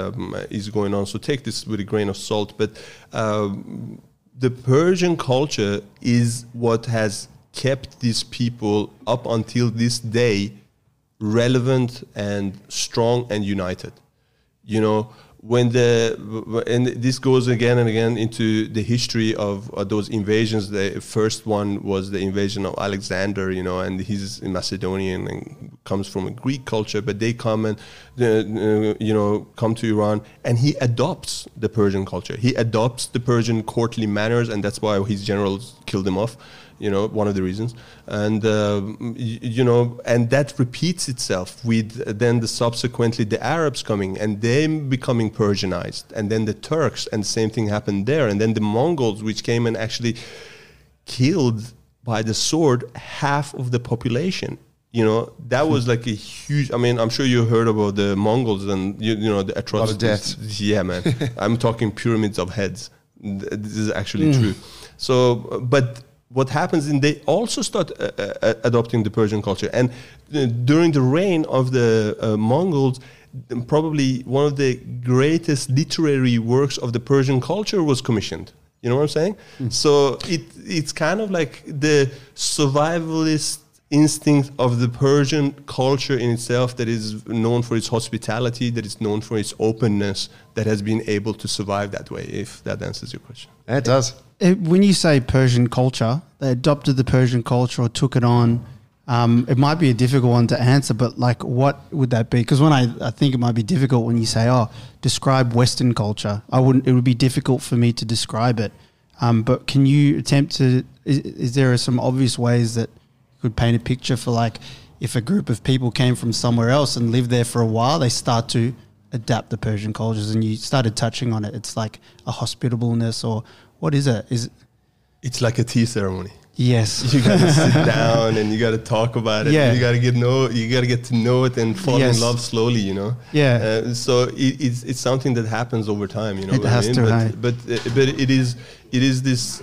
is going on. So take this with a grain of salt. But the Persian culture is what has kept these people up until this day relevant and strong and united. And this goes again and again into the history of those invasions. The first one was the invasion of Alexander, and he's Macedonian and comes from a Greek culture, but they come and, come to Iran, and he adopts the Persian culture. He adopts the Persian courtly manners, and that's why his generals killed him off. One of the reasons. And, and that repeats itself with then subsequently the Arabs coming and them becoming Persianized. And then the Turks, and the same thing happened there. And then the Mongols, which came and actually killed by the sword half of the population. That was like a huge, I'm sure you heard about the Mongols and, the atrocities. A lot of deaths. Yeah, man. I'm talking pyramids of heads. This is actually true. So, but what happens is they also start adopting the Persian culture. And during the reign of the Mongols, probably one of the greatest literary works of the Persian culture was commissioned. You know what I'm saying? So it's kind of like the survivalist instinct of the Persian culture in itself, that is known for its hospitality, that is known for its openness, that has been able to survive that way, if that answers your question. It does. When you say Persian culture, they adopted the Persian culture or took it on. It might be a difficult one to answer, but like, what would that be? Because when I think it might be difficult when you say, describe Western culture. It would be difficult for me to describe it. But can you attempt to, is there some obvious ways that you could paint a picture for, like, if a group of people came from somewhere else and lived there for a while, they start to adapt the Persian cultures? And you started touching on it. It's like a hospitableness, or what is it? It's like a tea ceremony. Yes. You got to sit down and you got to talk about it. Yeah. You got to get to know it and fall in love slowly, you know. Yeah. So it's something that happens over time, you know. It has to, but it is this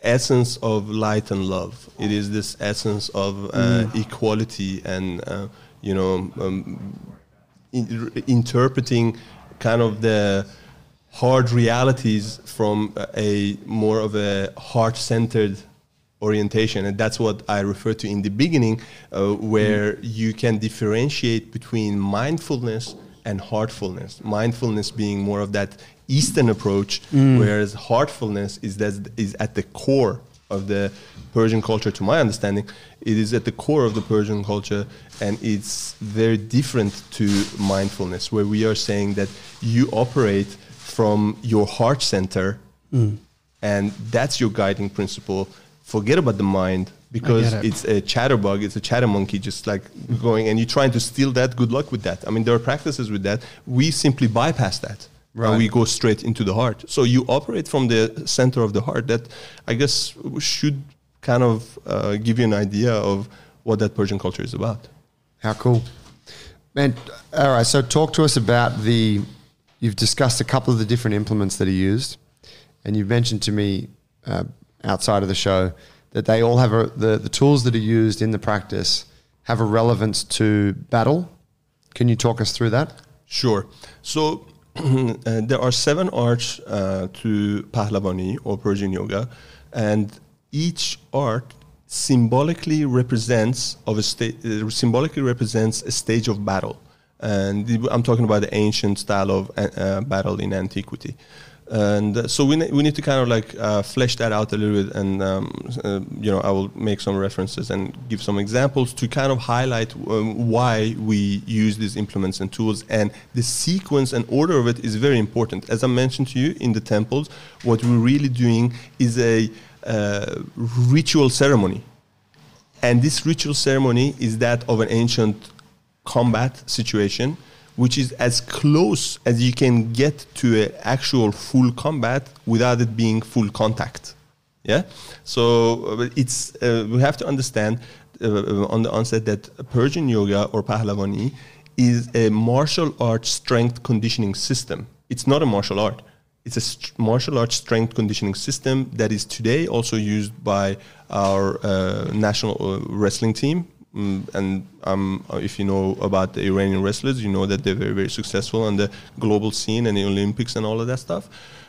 essence of light and love. It is this essence of equality and interpreting kind of the hard realities from a more of a heart-centered orientation, and that's what I referred to in the beginning, where you can differentiate between mindfulness and heartfulness. Mindfulness being more of that Eastern approach, whereas heartfulness is at the core of the Persian culture. To my understanding, it is at the core of the Persian culture, and it's very different to mindfulness, where we are saying that you operate from your heart center, and that's your guiding principle. Forget about the mind, because it's a chatterbug, it's a chatter monkey, just like going, and you're trying to steal that. Good luck with that. I mean, there are practices with that. We simply bypass that. Right. And we go straight into the heart. So you operate from the center of the heart. That, I guess, should kind of give you an idea of what that Persian culture is about. How cool. Man, all right, so talk to us about you've discussed a couple of the different implements that are used, and you've mentioned to me outside of the show that they all have the tools that are used in the practice have a relevance to battle. Can you talk us through that? Sure. So there are 7 arts to Pahlavani or Persian yoga, and each art symbolically represents a stage of battle. And I'm talking about the ancient style of battle in antiquity. And so we need to kind of like flesh that out a little bit, and I will make some references and give some examples to kind of highlight why we use these implements and tools. And the sequence and order of it is very important. As I mentioned to you, in the temples, what we're really doing is a ritual ceremony, and this ritual ceremony is that of an ancient combat situation, which is as close as you can get to an actual full combat without it being full contact. Yeah. So it's we have to understand on the onset that Persian yoga or Pahlavani is a martial arts strength conditioning system. It's not a martial art. It's a martial arts strength conditioning system that is today also used by our national wrestling team. And if you know about the Iranian wrestlers, you know that they're very, very successful on the global scene and the Olympics and all of that stuff.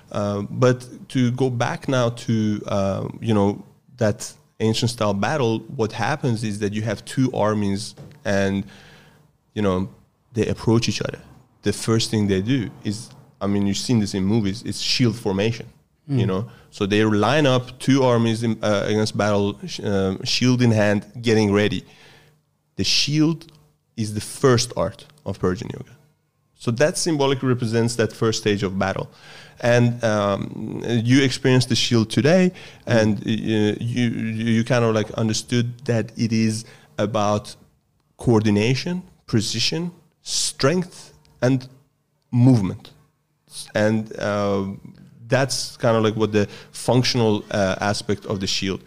But to go back now to, that ancient style battle, what happens is that you have 2 armies and, they approach each other. The first thing they do is, you've seen this in movies, it's shield formation, So they line up 2 armies against battle, shield in hand, getting ready. The shield is the first art of Persian yoga. So that symbolically represents that first stage of battle. And you experienced the shield today, and you kind of like understood that it is about coordination, precision, strength, and movement. And that's kind of like what the functional aspect of the shield.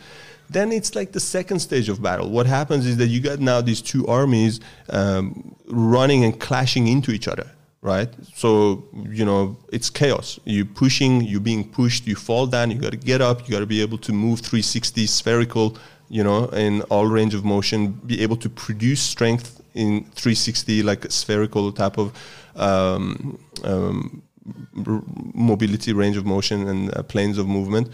Then it's like the second stage of battle. What happens is that you got now these 2 armies running and clashing into each other, right? So, it's chaos. You're pushing, you're being pushed, you fall down, you got to get up, you got to be able to move 360 spherical, in all range of motion, be able to produce strength in 360, like a spherical type of mobility, range of motion, and planes of movement.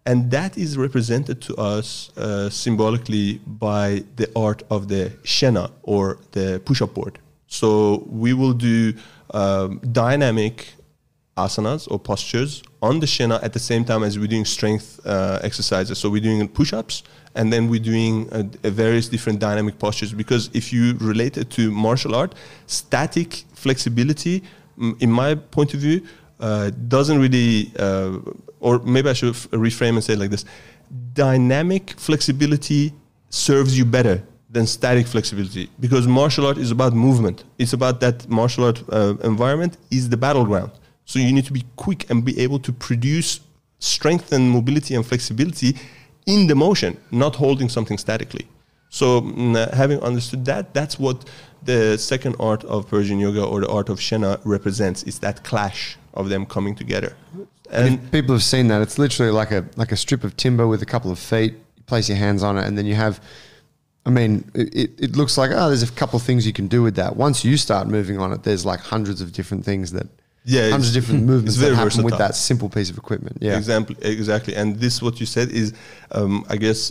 And that is represented to us symbolically by the art of the shena, or the push-up board. So we will do dynamic asanas or postures on the shena at the same time as we're doing strength exercises. So we're doing push-ups, and then we're doing various different dynamic postures. Because if you relate it to martial art, static flexibility, in my point of view, doesn't really, or maybe I should reframe and say it like this: dynamic flexibility serves you better than static flexibility, because martial art is about movement. It's about that martial art environment is the battleground. So you need to be quick and be able to produce strength and mobility and flexibility in the motion, not holding something statically. So having understood that, that's what the second art of Persian yoga, or the art of Shena, represents. It's that clash of them coming together. And if people have seen that, it's literally like a strip of timber with a couple of feet. You place your hands on it, and then you have, I mean, it looks like, there's a couple of things you can do with that. Once you start moving on it, there's like hundreds of different things that, hundreds of different movements that happen with that simple piece of equipment. Yeah, exactly. And this, what you said, is, I guess,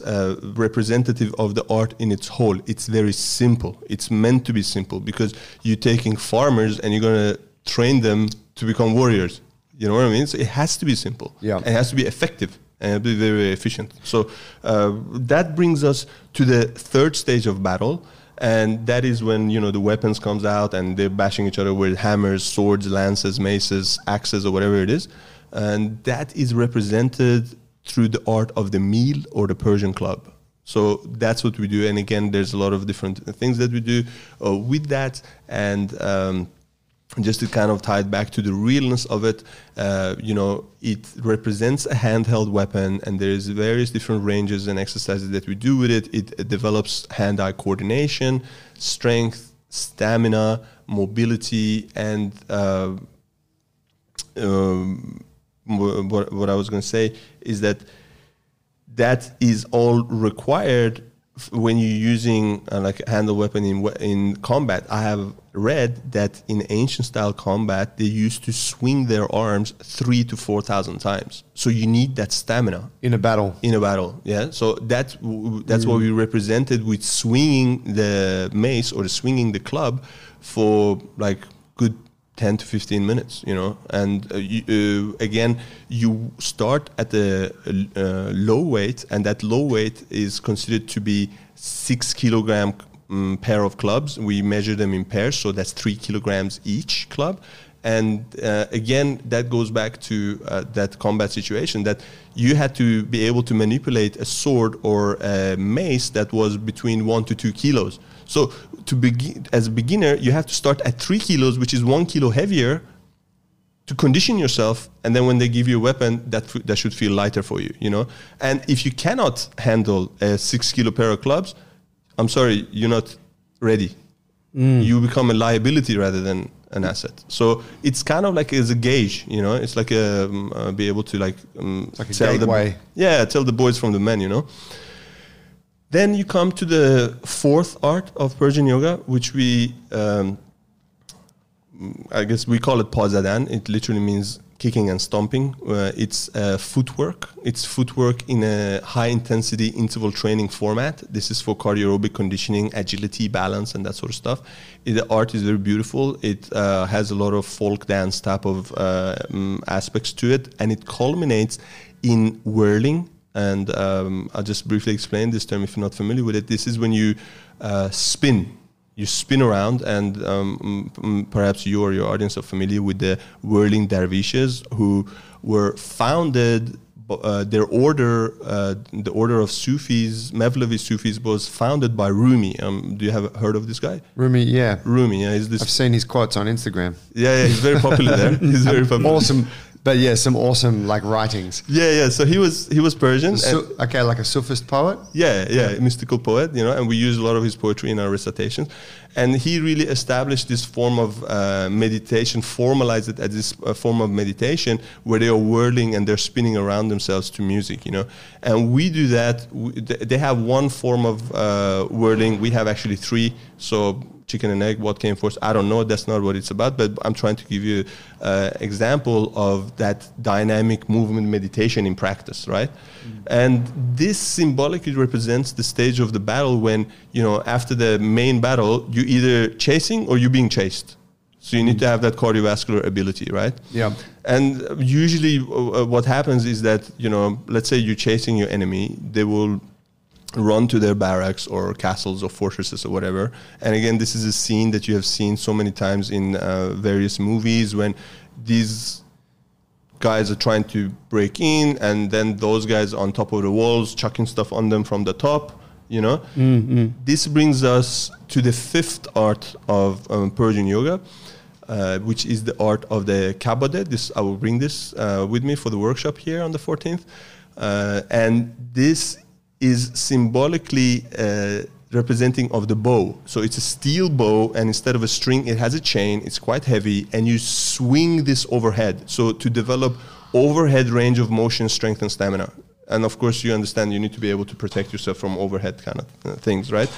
representative of the art in its whole. It's very simple. It's meant to be simple, because you're taking farmers and you're going to train them to become warriors. You know what I mean? So it has to be simple. Yeah. And it has to be effective and be very, very efficient. So that brings us to the third stage of battle. And that is when, the weapons comes out and they're bashing each other with hammers, swords, lances, maces, axes, or whatever it is. And that is represented through the art of the meal or the Persian club. So that's what we do. And again, there's a lot of different things that we do with that. And just to kind of tie it back to the realness of it, it represents a handheld weapon, and there's various different ranges and exercises that we do with it. It develops hand-eye coordination, strength, stamina, mobility, and what I was going to say is that is all required when you're using like a handheld weapon in combat. I have read that in ancient style combat, they used to swing their arms 3,000 to 4,000 times. So you need that stamina in a battle. Yeah. So that's what we represented with swinging the mace or swinging the club for like good 10 to 15 minutes, and again, you start at the low weight, and that low weight is considered to be 6 kilogram pair of clubs. We measure them in pairs, so that's 3 kilograms each club. And again, that goes back to that combat situation, that you had to be able to manipulate a sword or a mace that was between 1 to 2 kilos. So to begin as a beginner, you have to start at 3 kilos, which is 1 kilo heavier, to condition yourself. And then when they give you a weapon, that should feel lighter for you, And if you cannot handle a 6 kilo pair of clubs, I'm sorry, you're not ready. You become a liability rather than an asset. So it's kind of like as a gauge, It's like be able to like a gateway. Tell the boys from the men, Then you come to the fourth art of Persian yoga, which we, I guess we call it pazadan. It literally means kicking and stomping. It's footwork. It's footwork in a high-intensity interval training format. This is for cardio aerobic conditioning, agility, balance, and that sort of stuff. The art is very beautiful. It has a lot of folk dance type of aspects to it, and it culminates in whirling. And I'll just briefly explain this term if you're not familiar with it. This is when you spin. You spin around, and perhaps you or your audience are familiar with the whirling dervishes, who were founded, their order, the order of Sufis, Mevlevi Sufis, was founded by Rumi. Do you have heard of this guy? Rumi, yeah. Rumi, yeah. I've seen his quotes on Instagram. Yeah, he's very popular there. He's very popular. Awesome. But yeah, some awesome like writings. Yeah. So he was Persian. Okay, like a Sufist poet. Yeah, mystical poet. And we use a lot of his poetry in our recitations. And he really established this form of meditation, formalized it as this form of meditation where they are whirling and they're spinning around themselves to music. And we do that. They have one form of whirling. We have actually three. So chicken and egg, what came first? I don't know. That's not what it's about. But I'm trying to give you an example of that dynamic movement meditation in practice, right? And this symbolically represents the stage of the battle when, after the main battle, you're either chasing or you're being chased. So you need to have that cardiovascular ability, right? Yeah. And usually what happens is that, let's say you're chasing your enemy, they will run to their barracks or castles or fortresses or whatever. And again, this is a scene that you have seen so many times in various movies when these guys are trying to break in, and then those guys on top of the walls chucking stuff on them from the top, you know. This brings us to the fifth art of Persian yoga, which is the art of the Kabbalah. I will bring this with me for the workshop here on the 14th. And this is symbolically representing of the bow. So it's a steel bow, and instead of a string, it has a chain. It's quite heavy, and you swing this overhead. So to develop overhead range of motion, strength, and stamina. And of course, you understand you need to be able to protect yourself from overhead kind of things, right?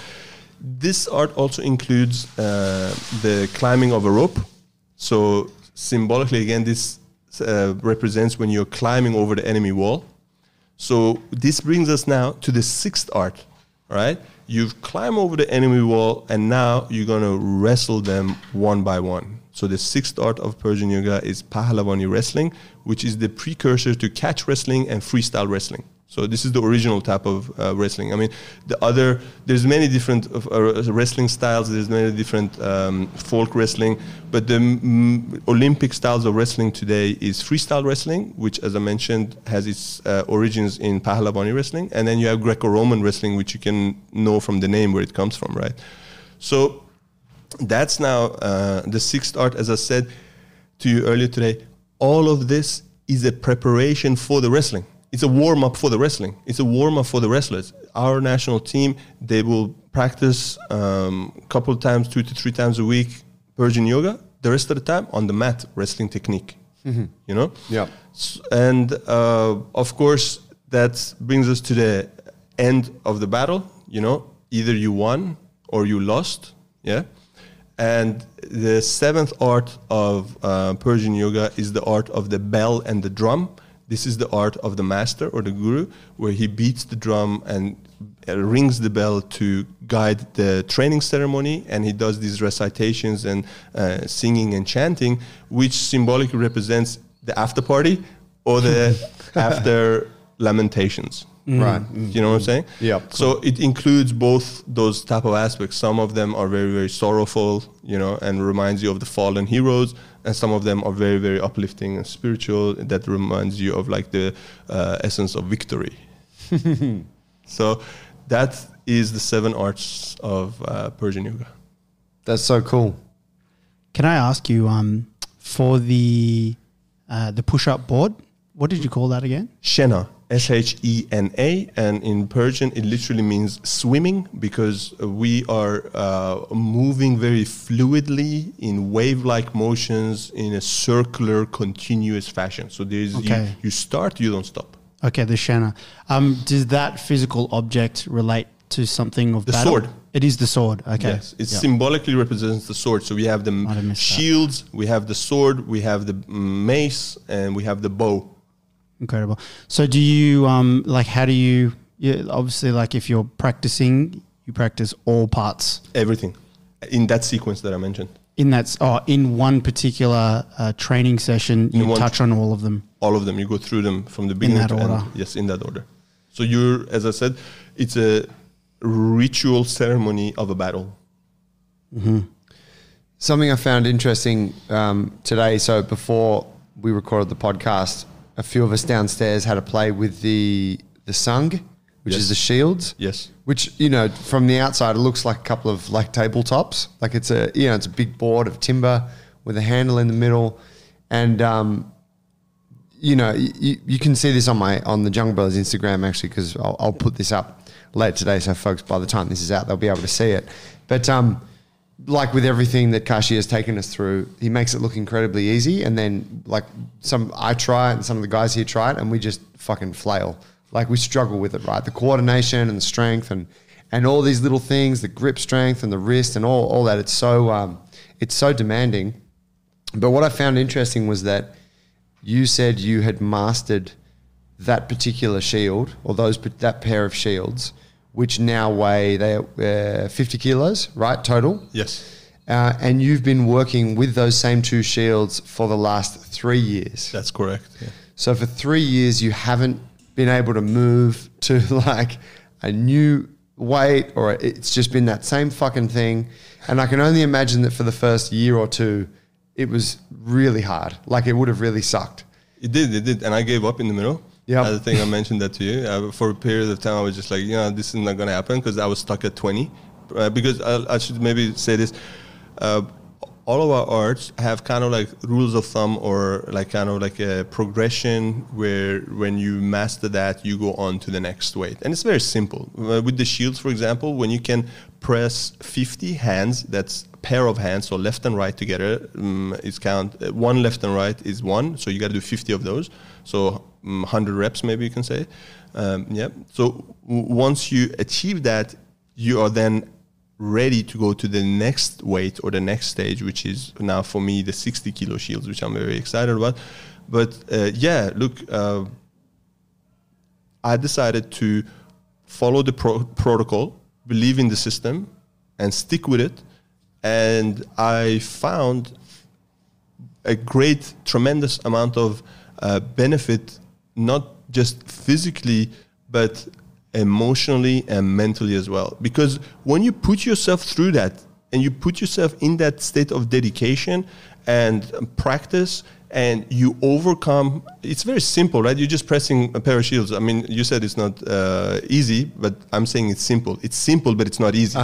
This art also includes the climbing of a rope. So symbolically, again, this represents when you're climbing over the enemy wall. So this brings us now to the sixth art, right? You've climbed over the enemy wall, and now you're going to wrestle them one by one. So the sixth art of Persian yoga is Pahlavani wrestling, which is the precursor to catch wrestling and freestyle wrestling. So this is the original type of wrestling. I mean, there's many different wrestling styles. There's many different folk wrestling, but the Olympic styles of wrestling today is freestyle wrestling, which, as I mentioned, has its origins in Pahlavani wrestling. And then you have Greco-Roman wrestling, which you can know from the name where it comes from, right? So that's now the sixth art, as I said to you earlier today. All of this is a preparation for the wrestling. It's a warm-up for the wrestling. It's a warm-up for the wrestlers. Our national team, they will practice a couple of times, 2 to 3 times a week, Persian yoga. The rest of the time, on the mat, wrestling technique. You know? Yeah. And, of course, that brings us to the end of the battle. You know, either you won or you lost. Yeah. And the seventh art of Persian yoga is the art of the bell and the drum. This is the art of the master or the guru, where he beats the drum and rings the bell to guide the training ceremony, and he does these recitations and singing and chanting, which symbolically represents the after party or the after lamentations. Right. You know what I'm saying? Yeah. So it includes both those type of aspects. Some of them are very, very sorrowful, you know, and reminds you of the fallen heroes. And some of them are very, very uplifting and spiritual. That reminds you of like the essence of victory. So that is the 7 arts of Persian yoga. That's so cool. Can I ask you, for the push-up board, what did you call that again? Shena, Shena, and in Persian it literally means swimming, because we are moving very fluidly in wave-like motions in a circular, continuous fashion. So there's you start, you don't stop. Okay, the Shena. Does that physical object relate to something of the battle? sword? It is the sword. Okay. Yes, it symbolically represents the sword. So we have the shields, we have the sword, we have the mace, and we have the bow. Incredible. So do you, how do you, obviously, like if you're practicing, you practice all parts? Everything in that sequence that I mentioned. In one particular training session, you touch on all of them? All of them. You go through them from the beginning to end. Yes, in that order. So as I said, it's a ritual ceremony of a battle. Mm-hmm. Something I found interesting today, so before we recorded the podcast, a few of us downstairs had a play with the sung, which is the shields. Yes. Which, you know, from the outside, it looks like a couple of like tabletops. Like it's a big board of timber with a handle in the middle. And, you can see this on the Jungle Brothers Instagram, actually, because I'll put this up later today. So folks, by the time this is out, they'll be able to see it. But, like with everything that Kashi has taken us through, he makes it look incredibly easy. And then I try it and some of the guys here try it and we just fucking flail. Like we struggle with it, right? The coordination and the strength and all these little things, the grip strength and the wrist and all that. It's so demanding. But what I found interesting was that you said you had mastered that particular shield or that pair of shields, which now weigh 50 kilos, right, total? Yes. And you've been working with those same 2 shields for the last 3 years. That's correct. Yeah. So for 3 years, you haven't been able to move to like a new weight, or it's just been that same fucking thing. And I can only imagine that for the first year or 2, it was really hard. Like it would have really sucked. It did. And I gave up in the middle. Yeah, I think I mentioned that to you. For a period of time, I was just like, this is not going to happen because I was stuck at 20. Because I should maybe say this. All of our arts have kind of like rules of thumb, or like kind of like a progression where when you master that, you go on to the next weight. And it's very simple. With the shields, for example, when you can press 50 hands, that's a pair of hands, so left and right together, is count. One left and right is one, so you got to do 50 of those. So 100 reps, maybe you can say. So once you achieve that, you are then ready to go to the next weight or the next stage, which is now for me the 60 kilo shields, which I'm very excited about. But I decided to follow the protocol, believe in the system, and stick with it. And I found a tremendous amount of benefit, not just physically, but emotionally and mentally as well. Because when you put yourself through that and you put yourself in that state of dedication and practice, and you overcome, it's very simple, right? You're just pressing a pair of shields. I mean, you said it's not easy, but I'm saying it's simple. It's simple, but it's not easy,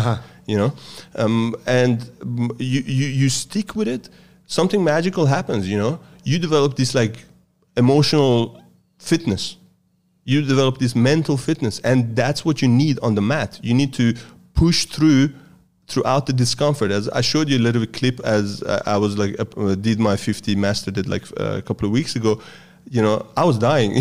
and you stick with it, something magical happens, You develop this like emotional fitness. You develop this mental fitness, and that's what you need on the mat. You need to push throughout the discomfort. As I showed you a little clip as I was like did my 50, mastered it like a couple of weeks ago. I was dying.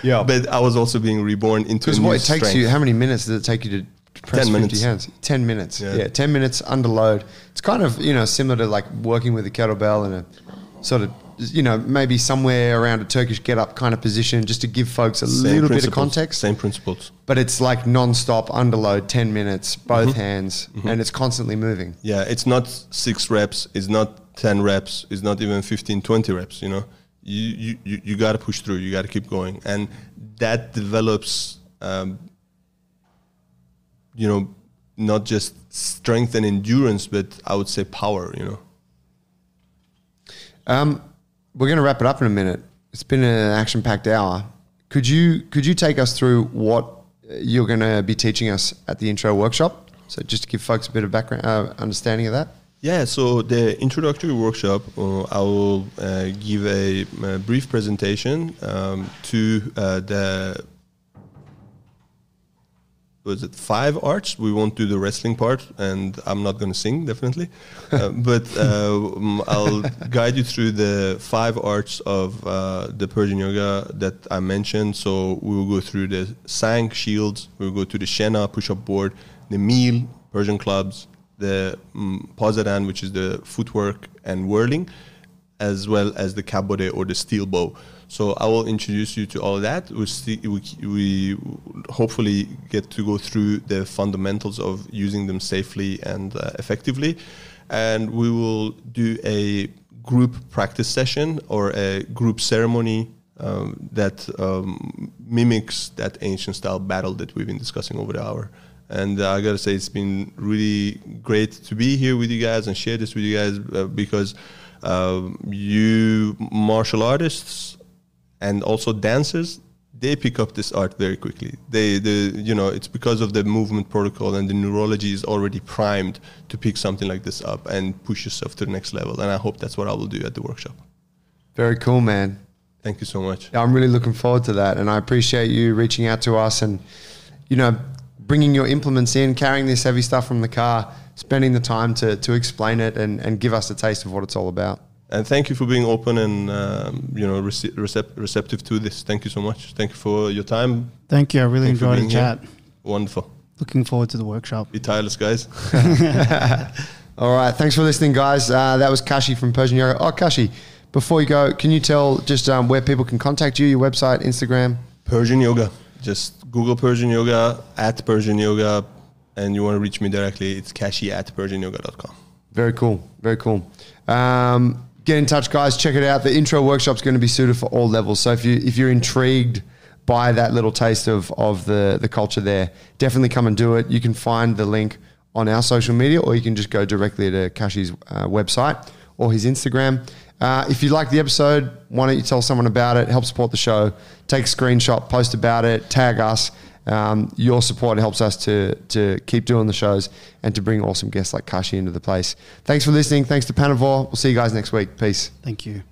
Yeah. But I was also being reborn into. Because what it takes you, how many minutes does it take you to press 10 50 hands? 10 minutes. Yeah. 10 minutes under load. It's kind of similar to like working with a kettlebell and a sort of. Maybe somewhere around a Turkish get-up kind of position, just to give folks a little bit of context. Same principles. But it's like non-stop, underload, 10 minutes, both hands, and it's constantly moving. Yeah, it's not 6 reps, it's not 10 reps, it's not even 15, 20 reps, You got to push through, you got to keep going. And that develops, not just strength and endurance, but I would say power, We're going to wrap it up in a minute. It's been an action-packed hour. Could you take us through what you're going to be teaching us at the intro workshop? So just to give folks a bit of background, understanding of that. Yeah, so the introductory workshop, I will give a brief presentation to the 5 arts. We won't do the wrestling part, and I'm not going to sing, definitely. But I'll guide you through the 5 arts of the Persian yoga that I mentioned. So we will go through the Sang shields, we'll go to the Shena push-up board, the Mil, Persian clubs, the Pazaran, which is the footwork and whirling, as well as the Kabode or the steel bow. So I will introduce you to all of that. We hopefully get to go through the fundamentals of using them safely and effectively. And we will do a group practice session or a group ceremony that mimics that ancient style battle that we've been discussing over the hour. And I got to say, it's been really great to be here with you guys and share this with you guys because you martial artists and also dancers, they pick up this art very quickly. It's because of the movement protocol and the neurology is already primed to pick something like this up and push yourself to the next level. And I hope that's what I will do at the workshop. Very cool, man. Thank you so much. I'm really looking forward to that. And I appreciate you reaching out to us and, bringing your implements in, carrying this heavy stuff from the car, spending the time to explain it and give us a taste of what it's all about. And thank you for being open and receptive to this. Thank you so much. Thank you for your time. Thank you. I really enjoyed the chat. Wonderful. Looking forward to the workshop. Be tireless, guys. All right. Thanks for listening, guys. That was Kashi from Persian Yoga. Oh, Kashi, before you go, can you tell just where people can contact you, your website, Instagram? Persian Yoga. Just Google Persian Yoga, @Persian Yoga, and you want to reach me directly, it's kashi@persianyoga.com. Very cool. Very cool. Get in touch, guys. Check it out. The intro workshop's going to be suited for all levels. So if you're intrigued by that little taste of the culture there, definitely come and do it. You can find the link on our social media, or you can just go directly to Kashi's website or his Instagram. If you like the episode, why don't you tell someone about it? Help support the show. Take a screenshot, post about it, tag us. Your support helps us to keep doing the shows and to bring awesome guests like Kashi into the place. Thanks for listening. Thanks to Panavore. We'll see you guys next week. Peace. Thank you.